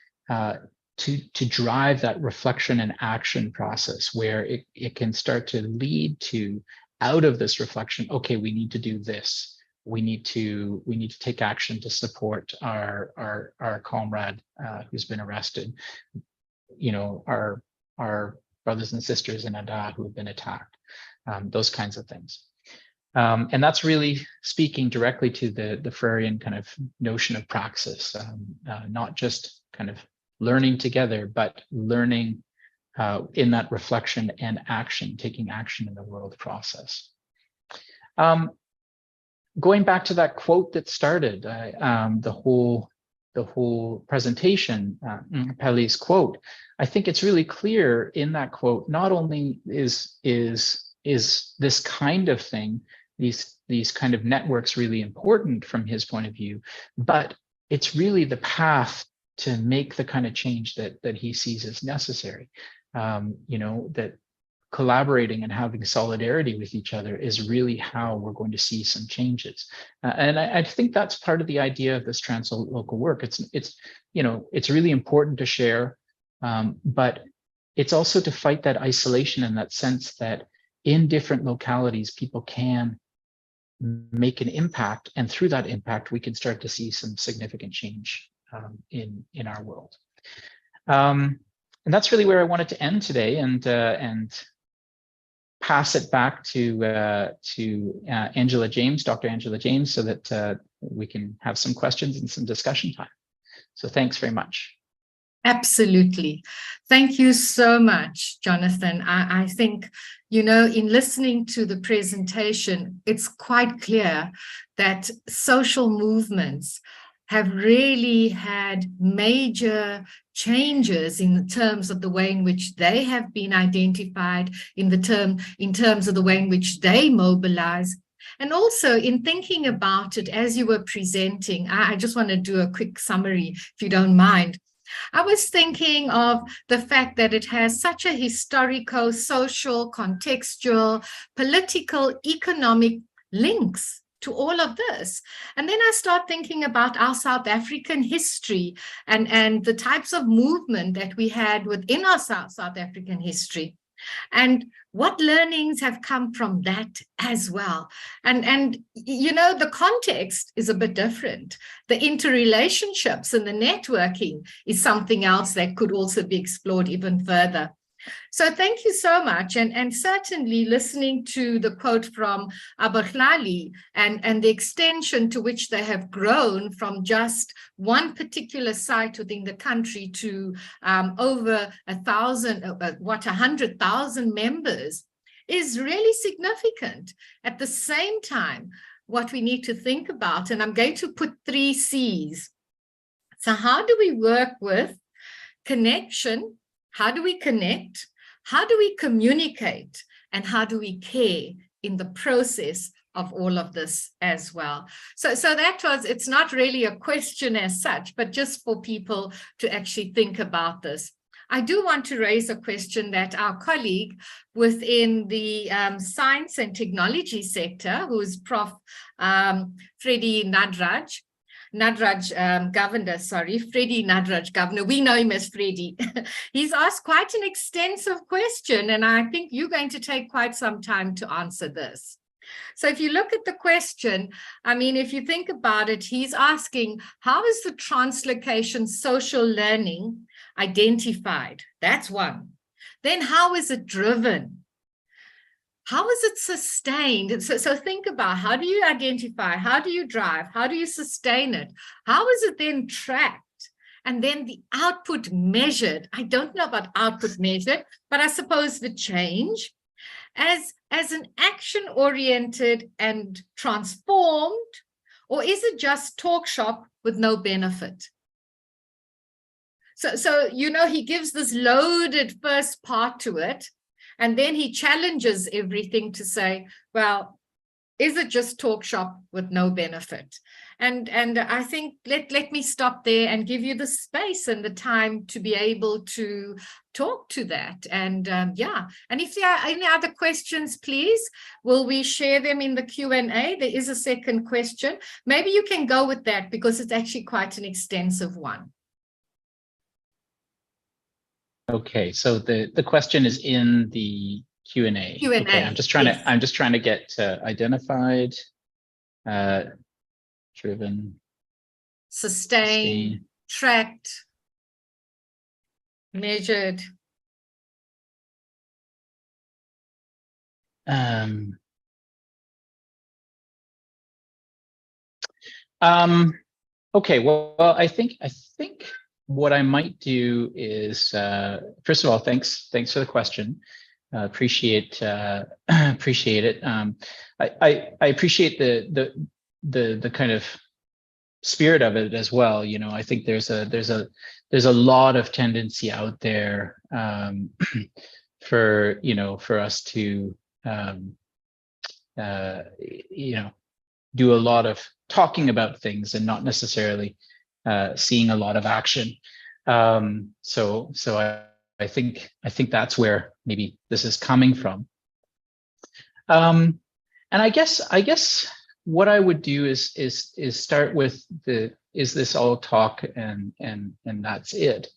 to drive that reflection and action process where it can start to lead to, out of this reflection, okay, we need to do this. We need to take action to support our comrade who's been arrested. Our brothers and sisters in Ada who have been attacked. Those kinds of things. And that's really speaking directly to the Freirean kind of notion of praxis, not just kind of learning together, but learning in that reflection and action, taking action in the world process. Going back to that quote that started the whole presentation, Pelly's quote, I think it's really clear in that quote, not only is this kind of thing, these kind of networks really important from his point of view, but it's really the path to make the kind of change that he sees as necessary. That collaborating and having solidarity with each other is really how we're going to see some changes. And I think that's part of the idea of this translocal work. It's really important to share, but it's also to fight that isolation in that sense that in different localities, people can make an impact, and through that impact, we can start to see some significant change in our world. And that's really where I wanted to end today, and pass it back to Angela James, Dr. Angela James, so that we can have some questions and some discussion time. So thanks very much. Absolutely. Thank you so much, Jonathan. I think, in listening to the presentation, it's quite clear that social movements have really had major changes in terms of the way in which they have been identified, in terms of the way in which they mobilize. And also in thinking about it as you were presenting, I just want to do a quick summary, if you don't mind. I was thinking of the fact that it has such a historical, social, contextual, political, economic links to all of this. And then I start thinking about our South African history and the types of movement that we had within our South African history. And what learnings have come from that as well. And the context is a bit different. The interrelationships and the networking is something else that could also be explored even further. So thank you so much. And certainly listening to the quote from Abahlali and the extension to which they have grown from just one particular site within the country to over 100,000 members is really significant. At the same time, what we need to think about, and I'm going to put 3 C's. So how do we work with connection? How do we connect? How do we communicate? And how do we care in the process of all of this as well? So it's not really a question as such, but just for people to actually think about this. I do want to raise a question that our colleague within the science and technology sector, who is Prof. Freddie Nadraj, Freddie Nadraj Governor. We know him as Freddie. He's asked quite an extensive question, and I think you're going to take quite some time to answer this. So if you look at the question, I mean, if you think about it, he's asking, how is the translocation social learning identified? That's one. Then how is it driven? How is it sustained? So think about, how do you identify? How do you drive? How do you sustain it? How is it then tracked? And then the output measured. I don't know about output measured, but I suppose the change as an action-oriented and transformed, or is it just talk shop with no benefit? So you know, he gives this loaded first part to it, and then he challenges everything to say, well, is it just talk shop with no benefit? And I think let me stop there and give you the space and the time to be able to talk to that. And yeah, and if there are any other questions, please, will we share them in the Q&A? There is a second question. Maybe you can go with that because it's actually quite an extensive one. Okay, so the question is in the Q&A. Q&A. Okay, I'm just trying to get identified, driven, sustained, tracked, measured. Okay, well, I think what I might do is, first of all, thanks for the question. Appreciate it. I appreciate the kind of spirit of it as well. You know, I think there's a lot of tendency out there for us to do a lot of talking about things and not necessarily seeing a lot of action. So I think that's where maybe this is coming from. And I guess what I would do is start with is this all talk and that's it.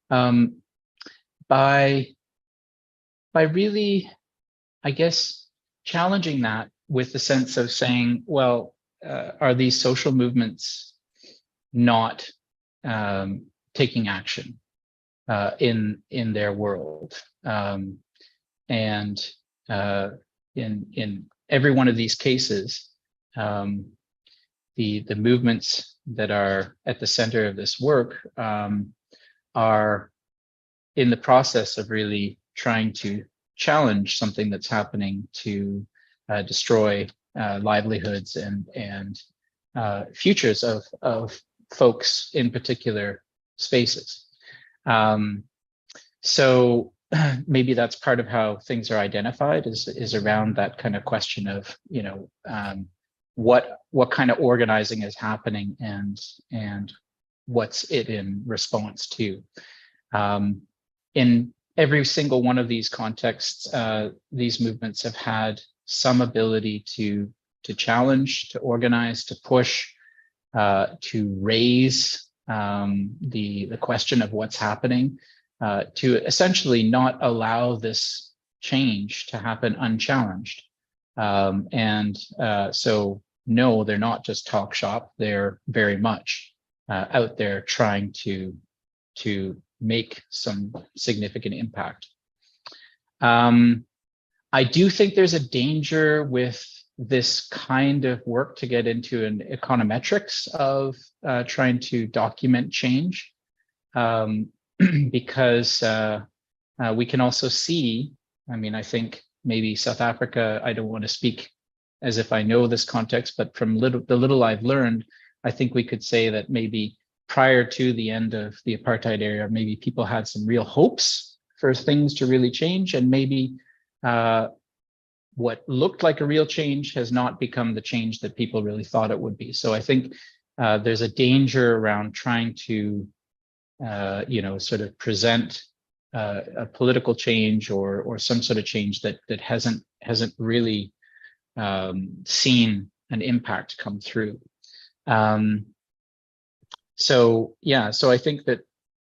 By really, I guess, challenging that with the sense of saying, well, are these social movements not taking action in their world? And in every one of these cases, the movements that are at the center of this work are in the process of really trying to challenge something that's happening to destroy livelihoods and futures of folks in particular spaces. So maybe that's part of how things are identified is around that kind of question of, what kind of organizing is happening and what's it in response to. In every single one of these contexts, these movements have had some ability to challenge, to organize, to push, to raise the question of what's happening, to essentially not allow this change to happen unchallenged. So no, they're not just talk shop. They're very much out there trying to make some significant impact. I do think there's a danger with this kind of work to get into an econometrics of trying to document change, because we can also see, I mean, I think maybe South Africa, I don't want to speak as if I know this context, but from the little I've learned, I think we could say that maybe prior to the end of the apartheid era, maybe people had some real hopes for things to really change, and maybe what looked like a real change has not become the change that people really thought it would be. So I think there's a danger around trying to, sort of present a political change or some sort of change that hasn't really seen an impact come through. So I think that,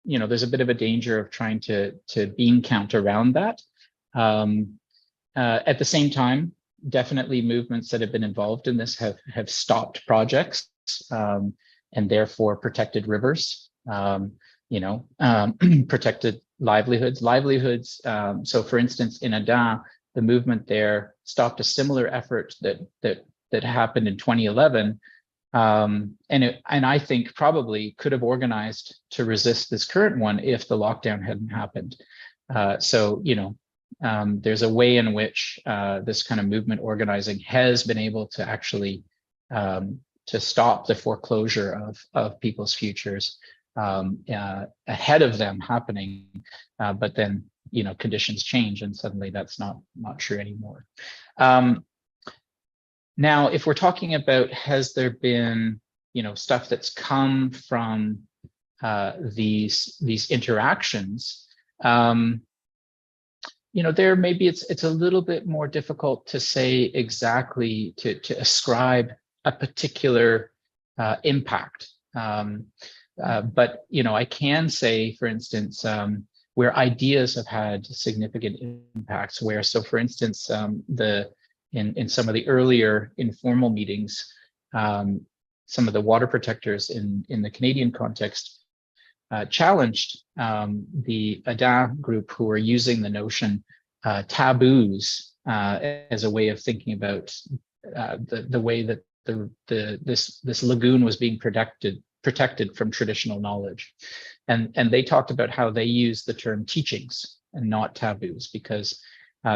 there's a bit of a danger of trying to bean count around that. At the same time, definitely movements that have been involved in this have stopped projects and therefore protected rivers, protected livelihoods. So for instance, in Ada, the movement there stopped a similar effort that happened in 2011. And I think probably could have organized to resist this current one if the lockdown hadn't happened. There's a way in which this kind of movement organizing has been able to actually to stop the foreclosure of people's futures ahead of them happening, but then conditions change and suddenly that's not true anymore. Now, if we're talking about has there been stuff that's come from these interactions, there maybe it's a little bit more difficult to say exactly to ascribe a particular impact. But I can say, for instance, where ideas have had significant impacts, for instance, in some of the earlier informal meetings, some of the water protectors in the Canadian context challenged the Ada group who were using the notion taboos as a way of thinking about the way that this lagoon was being protected from traditional knowledge, and they talked about how they use the term teachings and not taboos because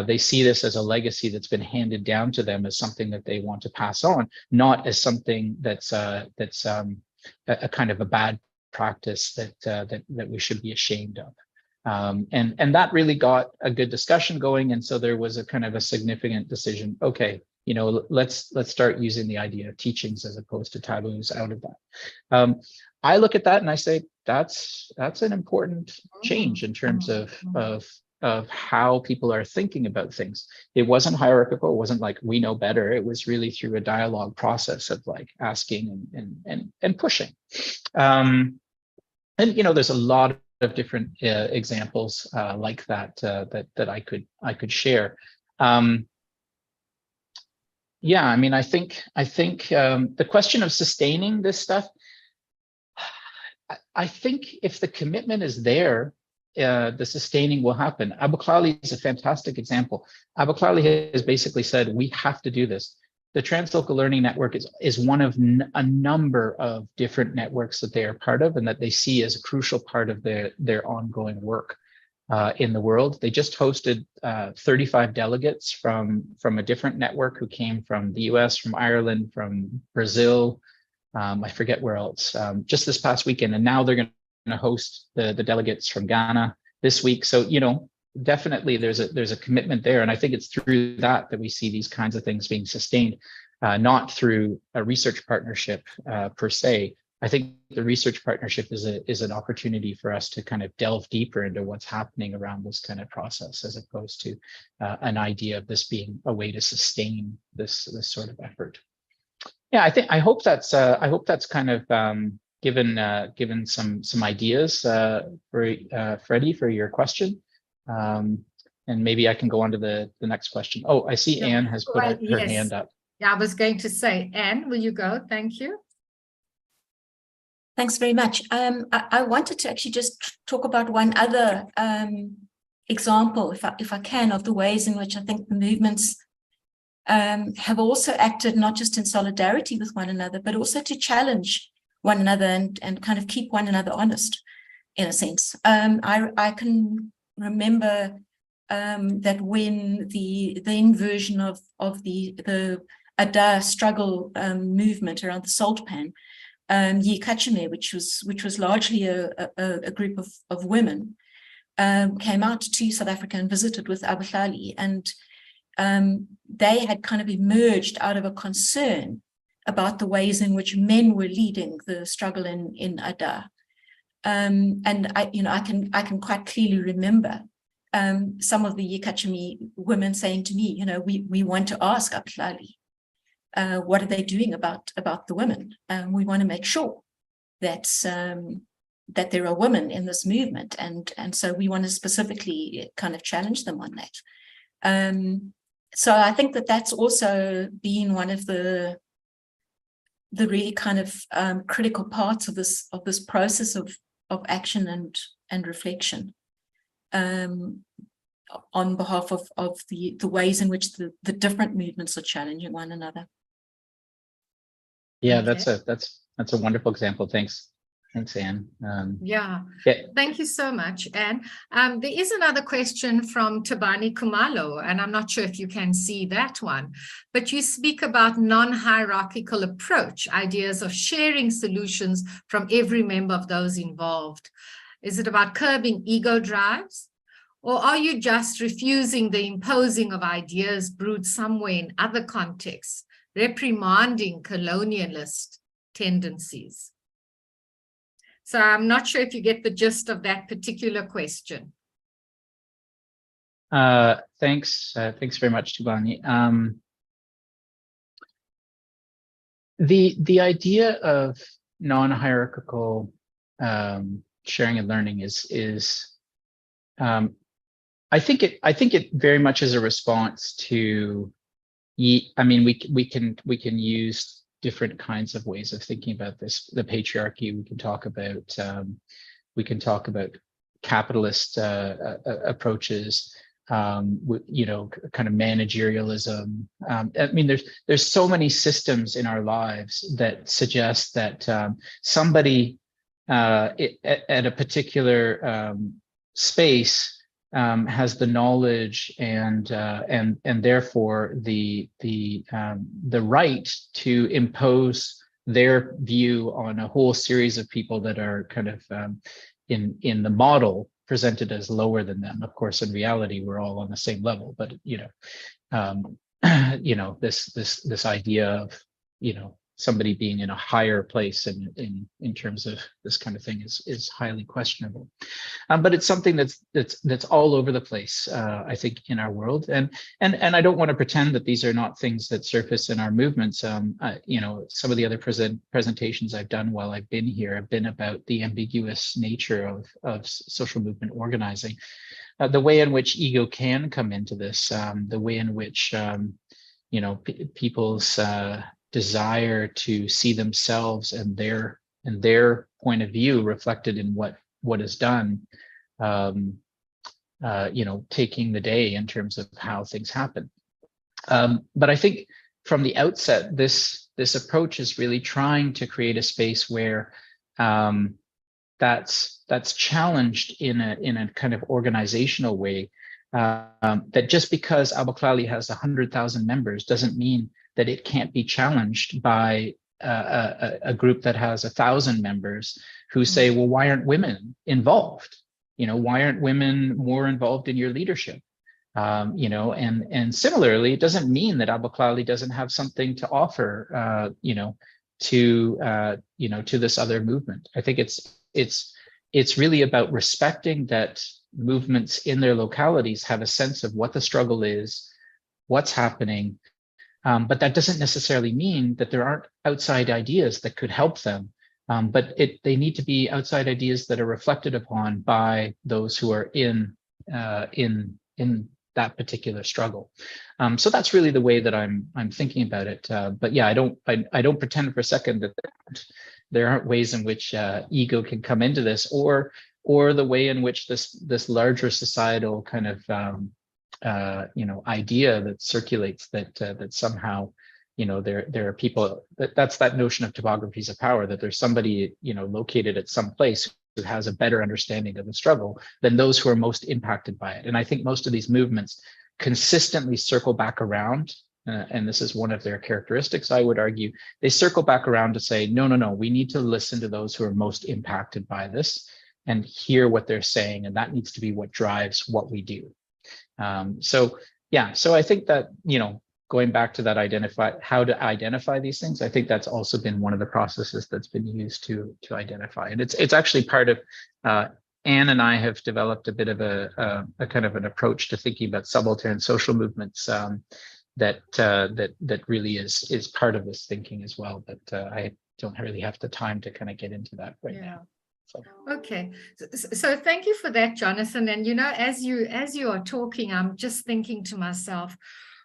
they see this as a legacy that's been handed down to them as something that they want to pass on, not as something that's a kind of a bad practice that we should be ashamed of. And that really got a good discussion going. And so there was a kind of a significant decision. Okay, let's start using the idea of teachings as opposed to taboos out of that. I look at that and I say that's an important change in terms of how people are thinking about things. It wasn't hierarchical. It wasn't like we know better. It was really through a dialogue process of like asking and pushing. And there's a lot of different examples like that that I could share. I mean, I think the question of sustaining this stuff, I think if the commitment is there, the sustaining will happen. Abu Klali is a fantastic example. Abu Klali has basically said, we have to do this. The Translocal Learning Network is one of a number of different networks that they are part of and that they see as a crucial part of their ongoing work in the world. They just hosted 35 delegates from a different network who came from the US, from Ireland, from Brazil, I forget where else, just this past weekend. And now they're going to host the delegates from Ghana this week. So, definitely there's a commitment there. And I think it's through that we see these kinds of things being sustained, not through a research partnership per se. I think the research partnership is an opportunity for us to kind of delve deeper into what's happening around this kind of process, as opposed to an idea of this being a way to sustain this sort of effort. Yeah, I hope that's kind of given some ideas for Freddie for your question. And maybe I can go on to the next question. Oh, I see Anne has put her hand up. Yeah, I was going to say, Anne, will you go? Thank you. Thanks very much. I wanted to actually just talk about one other example, if I can, of the ways in which I think the movements have also acted not just in solidarity with one another, but also to challenge one another and kind of keep one another honest, in a sense. I can remember that when the then version of the Ada struggle movement around the salt pan, UKZN, which was largely a group of women, came out to South Africa and visited with Abuhlali, and they had kind of emerged out of a concern about the ways in which men were leading the struggle in Ada. And I can quite clearly remember some of the UKZN women saying to me, we want to ask Abuhlali, what are they doing about the women? We want to make sure that there are women in this movement, and so we want to specifically kind of challenge them on that. So I think that that's also been one of the really kind of critical parts of this process of action and reflection on behalf of the ways in which the different movements are challenging one another. Yeah, Okay. that's a wonderful example. Thanks, Anne. Yeah, yeah. Thank you so much, Anne. There is another question from Tabani Kumalo, and I'm not sure if you can see that one, but you speak about non-hierarchical approach, ideas of sharing solutions from every member of those involved. Is it about curbing ego drives? Or are you just refusing the imposing of ideas brewed somewhere in other contexts, reprimanding colonialist tendencies? So I'm not sure if you get the gist of that particular question. Thanks very much, Tubani. The idea of non-hierarchical sharing and learning is I think it very much is a response to. I mean, we can use different kinds of ways of thinking about this. The patriarchy. We can talk about capitalist approaches. Kind of managerialism. I mean, there's so many systems in our lives that suggest that somebody at a particular space has the knowledge and therefore the right to impose their view on a whole series of people that are kind of in the model presented as lower than them. Of course, in reality, we're all on the same level. But this idea of somebody being in a higher place in terms of this kind of thing is highly questionable. But it's something that's all over the place, I think, in our world. And I don't want to pretend that these are not things that surface in our movements. Some of the other presentations I've done while I've been here have been about the ambiguous nature of social movement organizing, the way in which ego can come into this, the way in which people's desire to see themselves and their point of view reflected in what is done, taking the day in terms of how things happen. But I think from the outset, this approach is really trying to create a space where that's challenged in a kind of organizational way. That just because Abuhlali has 100,000 members doesn't mean that it can't be challenged by a group that has 1,000 members who say, well, why aren't women involved? Why aren't women more involved in your leadership? And similarly, it doesn't mean that Abuhlali doesn't have something to offer, to this other movement. I think it's really about respecting that movements in their localities have a sense of what the struggle is, what's happening. But that doesn't necessarily mean that there aren't outside ideas that could help them. But they need to be outside ideas that are reflected upon by those who are in that particular struggle. So that's really the way that I'm thinking about it. But yeah, I don't pretend for a second that there aren't ways in which ego can come into this, or or the way in which this larger societal kind of idea that circulates that somehow there are people that's that notion of topographies of power, that there's somebody located at some place who has a better understanding of the struggle than those who are most impacted by it. And I think most of these movements consistently circle back around, and this is one of their characteristics, I would argue, they circle back around to say, no, we need to listen to those who are most impacted by this and hear what they're saying, and that needs to be what drives what we do. So I think that, going back to that how to identify these things, I think that's also been one of the processes that's been used to identify. And it's actually part of, Anne and I have developed a bit of a kind of an approach to thinking about subaltern social movements that really is part of this thinking as well. But I don't really have the time to kind of get into that right now. So. Okay, so thank you for that, Jonathan. And as you are talking, I'm just thinking to myself,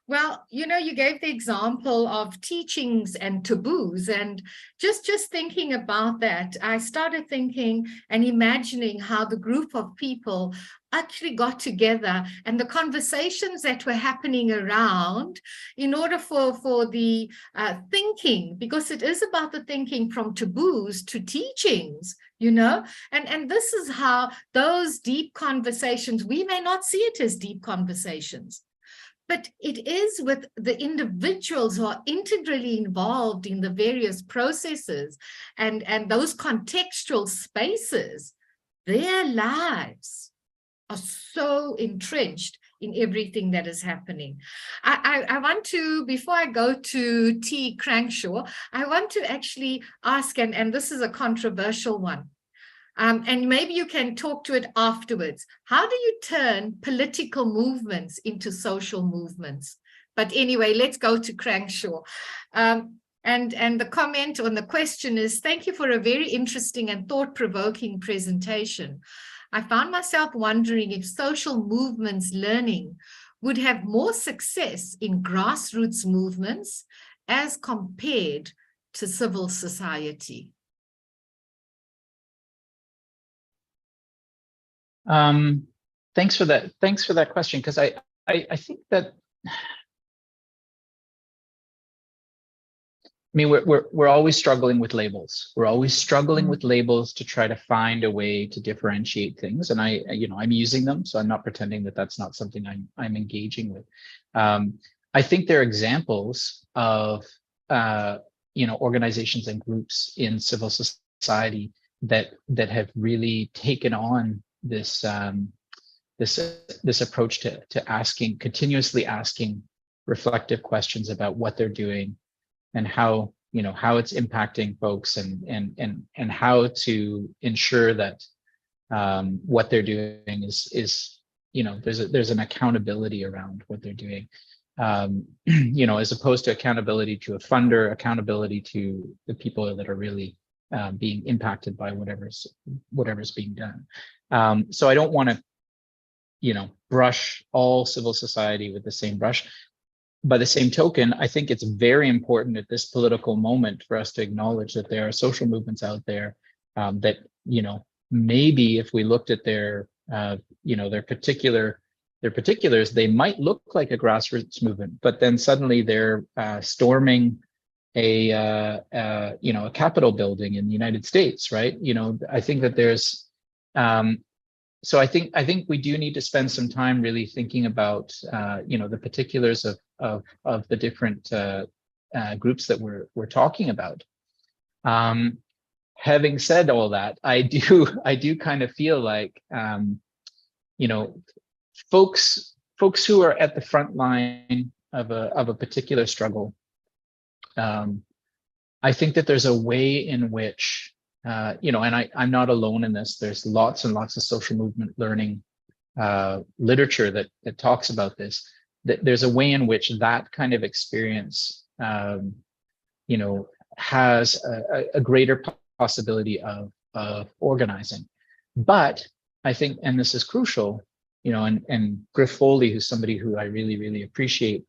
well, you gave the example of teachings and taboos, and just thinking about that, I started thinking and imagining how the group of people actually got together and the conversations that were happening around in order for the thinking, because it is about the thinking from taboos to teachings, and this is how those deep conversations, we may not see it as deep conversations, but it is with the individuals who are integrally involved in the various processes and those contextual spaces. Their lives are so entrenched in everything that is happening. I want to, before I go to T. Crankshaw, I want to actually ask, and this is a controversial one, and maybe you can talk to it afterwards. How do you turn political movements into social movements? But anyway, let's go to Crankshaw. And the comment on the question is, thank you for a very interesting and thought-provoking presentation. I found myself wondering if social movements learning would have more success in grassroots movements as compared to civil society. Thanks for that question, because I think that, we're always struggling with labels. We're always struggling with labels to try to find a way to differentiate things, and I'm using them, so I'm not pretending that that's not something I'm engaging with. I think there are examples of organizations and groups in civil society that have really taken on this approach to continuously asking reflective questions about what they're doing and how it's impacting folks, and how to ensure that what they're doing is there's an accountability around what they're doing, as opposed to accountability to a funder, accountability to the people that are really being impacted by whatever's being done. So I don't want to, brush all civil society with the same brush. By the same token, I think it's very important at this political moment for us to acknowledge that there are social movements out there that, maybe if we looked at their particulars, they might look like a grassroots movement, but then suddenly they're storming a Capitol building in the United States, right? I think that there's so I think we do need to spend some time really thinking about the particulars of the different groups that we're talking about. Having said all that, I do kind of feel like folks who are at the front line of a particular struggle, I think that there's a way in which and I'm not alone in this. There's lots and lots of social movement learning literature that talks about this. That there's a way in which that kind of experience, has a greater possibility of organizing. But I think, and this is crucial, and Griff Foley, who's somebody who I really, really appreciate,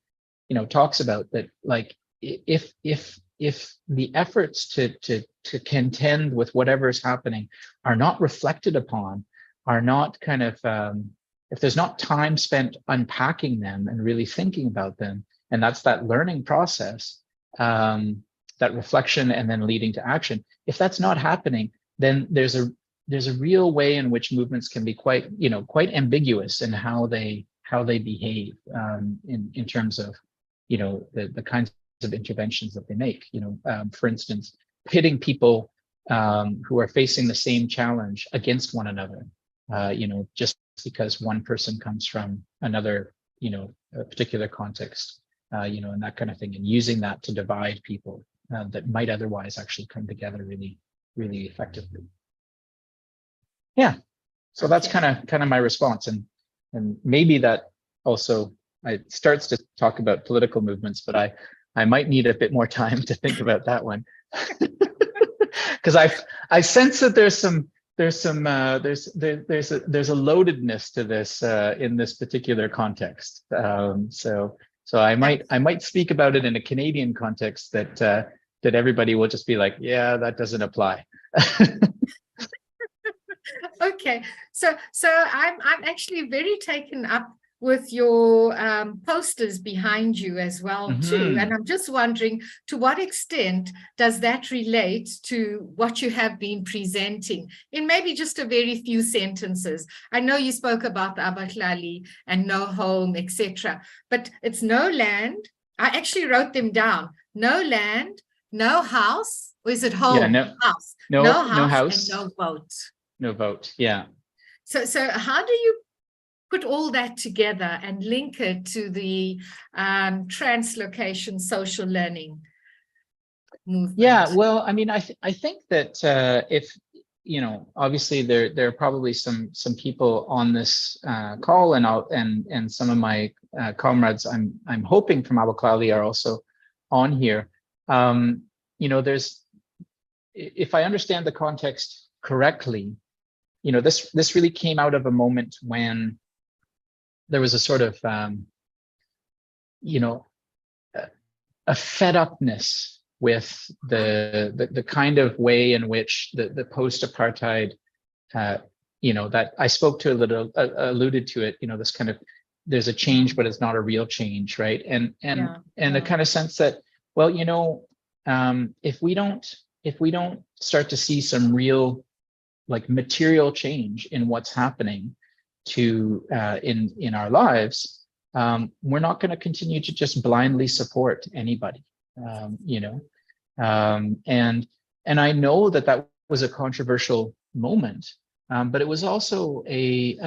talks about that, like, if the efforts to contend with whatever is happening are not reflected upon are not kind of, if there's not time spent unpacking them and really thinking about them, and that's that learning process, that reflection and then leading to action. If that's not happening, then there's a real way in which movements can be quite ambiguous in how they behave, in terms of, the kinds of interventions that they make. For instance, pitting people who are facing the same challenge against one another, just because one person comes from another, a particular context, and that kind of thing, and using that to divide people that might otherwise actually come together really, really effectively. Yeah, so that's kind of my response, and maybe that also it starts to talk about political movements, but I might need a bit more time to think about that one, because I sense that there's a loadedness to this in this particular context. So I might speak about it in a Canadian context that everybody will just be like, yeah, that doesn't apply. Okay, so I'm actually very taken up with your posters behind you as well too, and I'm just wondering, to what extent does that relate to what you have been presenting in maybe just a very few sentences? I know you spoke about the abahlali and no home, etc., but it's no land. I actually wrote them down: no land, no house, or is it home? Yeah, house. No house, and no vote. No vote. Yeah. So how do you put all that together and link it to the translocation social learning movement? Yeah, well, I mean, I think that if, obviously there are probably some people on this call, and some of my comrades I'm hoping from Abahlali are also on here. If I understand the context correctly, this really came out of a moment when there was a sort of, a fed upness with the kind of way in which the post-apartheid, that I spoke to a little, alluded to it, this kind of, there's a change, but it's not a real change, right? And the kind of sense that, well, if we don't start to see some real, like, material change in what's happening to in our lives, we're not going to continue to just blindly support anybody, and I know that was a controversial moment, but it was also a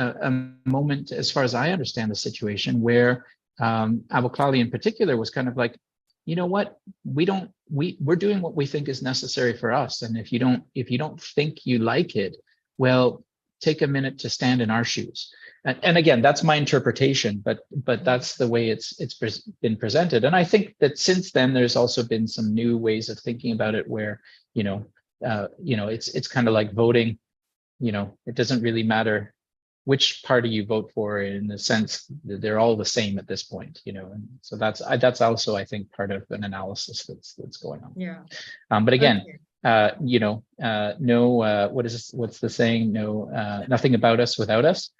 moment, as far as I understand the situation, where Abahlali in particular was kind of like, you know what, we're doing what we think is necessary for us, and if you don't think you like it, well, take a minute to stand in our shoes. And again, that's my interpretation, but that's the way it's been presented. And I think that since then, there's also been some new ways of thinking about it, where it's kind of like voting. It doesn't really matter which party you vote for, in the sense that they're all the same at this point. And so that's also, I think, part of an analysis that's going on. Yeah. But again. Okay. What is this? What's the saying? Nothing about us without us.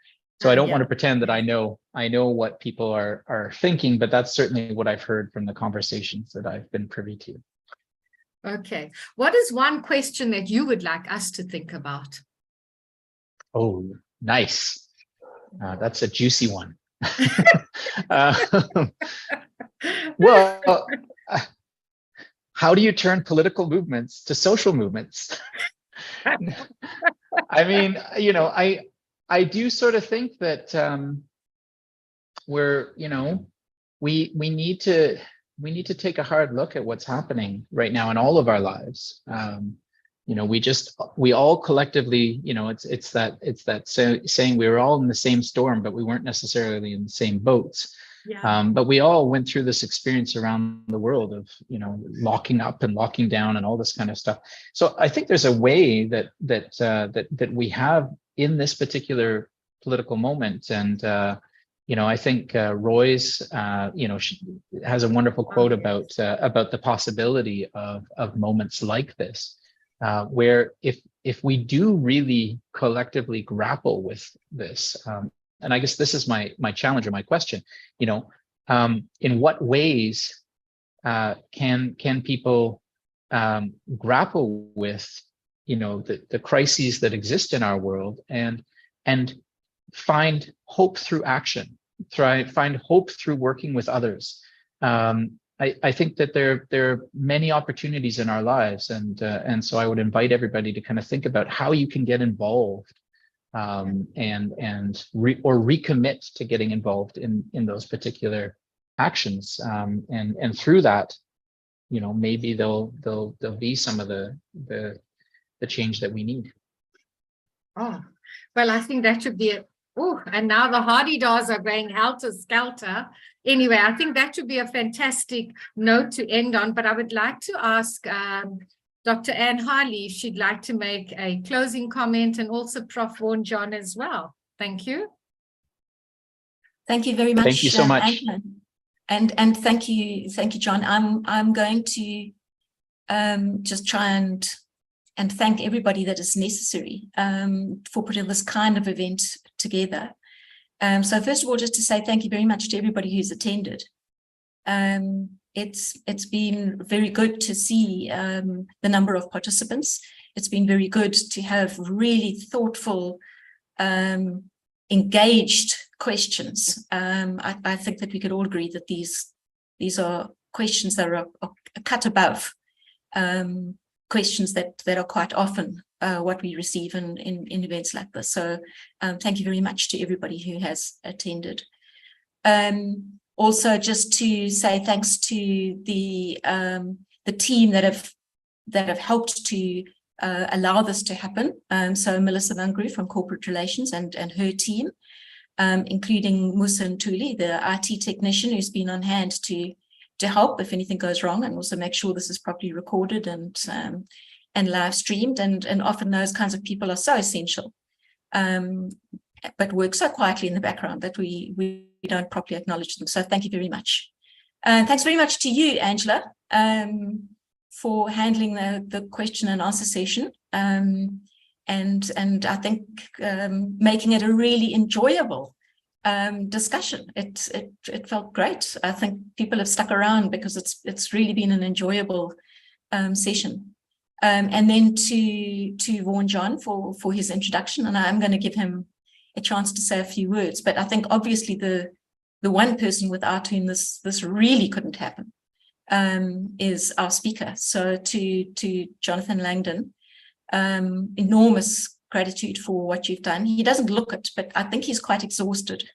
So I don't want to pretend that I know what people are thinking, but that's certainly what I've heard from the conversations that I've been privy to. Okay. What is one question that you would like us to think about? Oh, nice. That's a juicy one. Well, how do you turn political movements to social movements? I mean, I do sort of think that we need to take a hard look at what's happening right now in all of our lives. We all collectively, it's that saying, we were all in the same storm, but we weren't necessarily in the same boats. Yeah. But we all went through this experience around the world of, locking up and locking down and all this kind of stuff. So I think there's a way that we have in this particular political moment. And, I think Roy's, has a wonderful quote about the possibility of moments like this, where if if we do really collectively grapple with this, and I guess this is my challenge or my question, you know, in what ways can people grapple with, you know, the crises that exist in our world and find hope through action, find hope through working with others. I think that there are many opportunities in our lives, and so I would invite everybody to kind of think about how you can get involved and recommit to getting involved in those particular actions, and through that, you know, maybe there'll be some of the change that we need. Oh, well, I think that should be a, oh, and now the hardy-dars are going helter-skelter. Anyway, I think that should be a fantastic note to end on, but I would like to ask Dr. Anne Harley if she'd like to make a closing comment, and also Prof. Vaughan John as well. Thank you. Thank you very much. Thank you so much. And thank you, John. I'm going to just try and thank everybody that is necessary for putting this kind of event together. So first of all, just to say thank you very much to everybody who's attended. It's been very good to see the number of participants. It's been very good to have really thoughtful, engaged questions. I think that we could all agree that these are questions that are a cut above questions that are quite often what we receive in events like this. So thank you very much to everybody who has attended. Also, just to say thanks to the team that have helped to allow this to happen. So Melissa Mangru from Corporate Relations and her team, including Musa Ntuli, the IT technician who's been on hand to help if anything goes wrong, and also make sure this is properly recorded and live streamed. And often those kinds of people are so essential, but work so quietly in the background that we don't properly acknowledge them. So thank you very much. Thanks very much to you, Angela, for handling the question and answer session. And I think making it a really enjoyable discussion. It felt great. I think people have stuck around because it's really been an enjoyable session. And then to Vaughan John for his introduction, and I'm going to give him a chance to say a few words. But I think obviously the one person without whom this really couldn't happen is our speaker. So to Jonathan Langdon, enormous gratitude for what you've done. He doesn't look it, but I think he's quite exhausted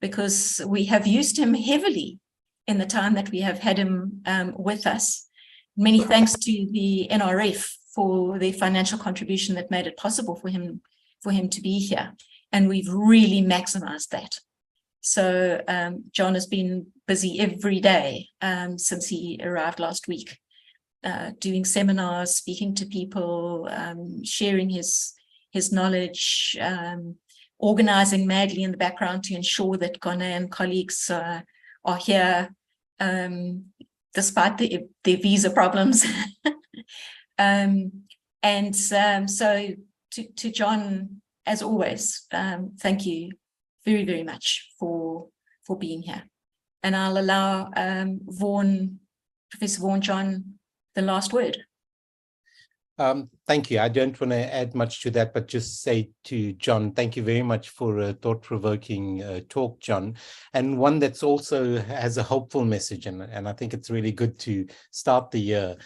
because we have used him heavily in the time that we have had him with us. Many thanks to the NRF for the financial contribution that made it possible for him to be here. And we've really maximized that. So John has been busy every day since he arrived last week, doing seminars, speaking to people, sharing his knowledge, organizing madly in the background to ensure that Ghanaian colleagues are here, despite their visa problems. So to John, as always, thank you very, very much for being here. And I'll allow Professor Vaughan John the last word. Thank you. I don't want to add much to that, but just say to John, thank you very much for a thought-provoking talk, John, and one that's also has a hopeful message. And I think it's really good to start the year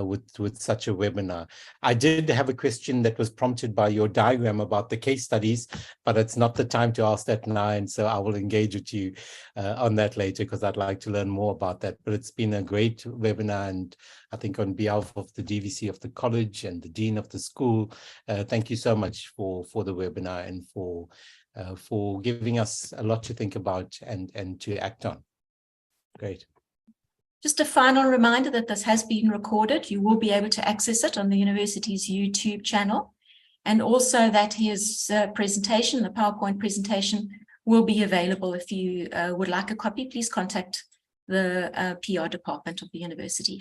with such a webinar. I did have a question that was prompted by your diagram about the case studies, but it's not the time to ask that now. And so I will engage with you on that later, because I'd like to learn more about that. But it's been a great webinar, and I think on behalf of the DVC of the college and the Dean of the school, thank you so much for the webinar and for giving us a lot to think about and to act on. Great. Just a final reminder that this has been recorded. You will be able to access it on the university's YouTube channel, and also that his presentation, the PowerPoint presentation, will be available. If you would like a copy, please contact the PR department of the university.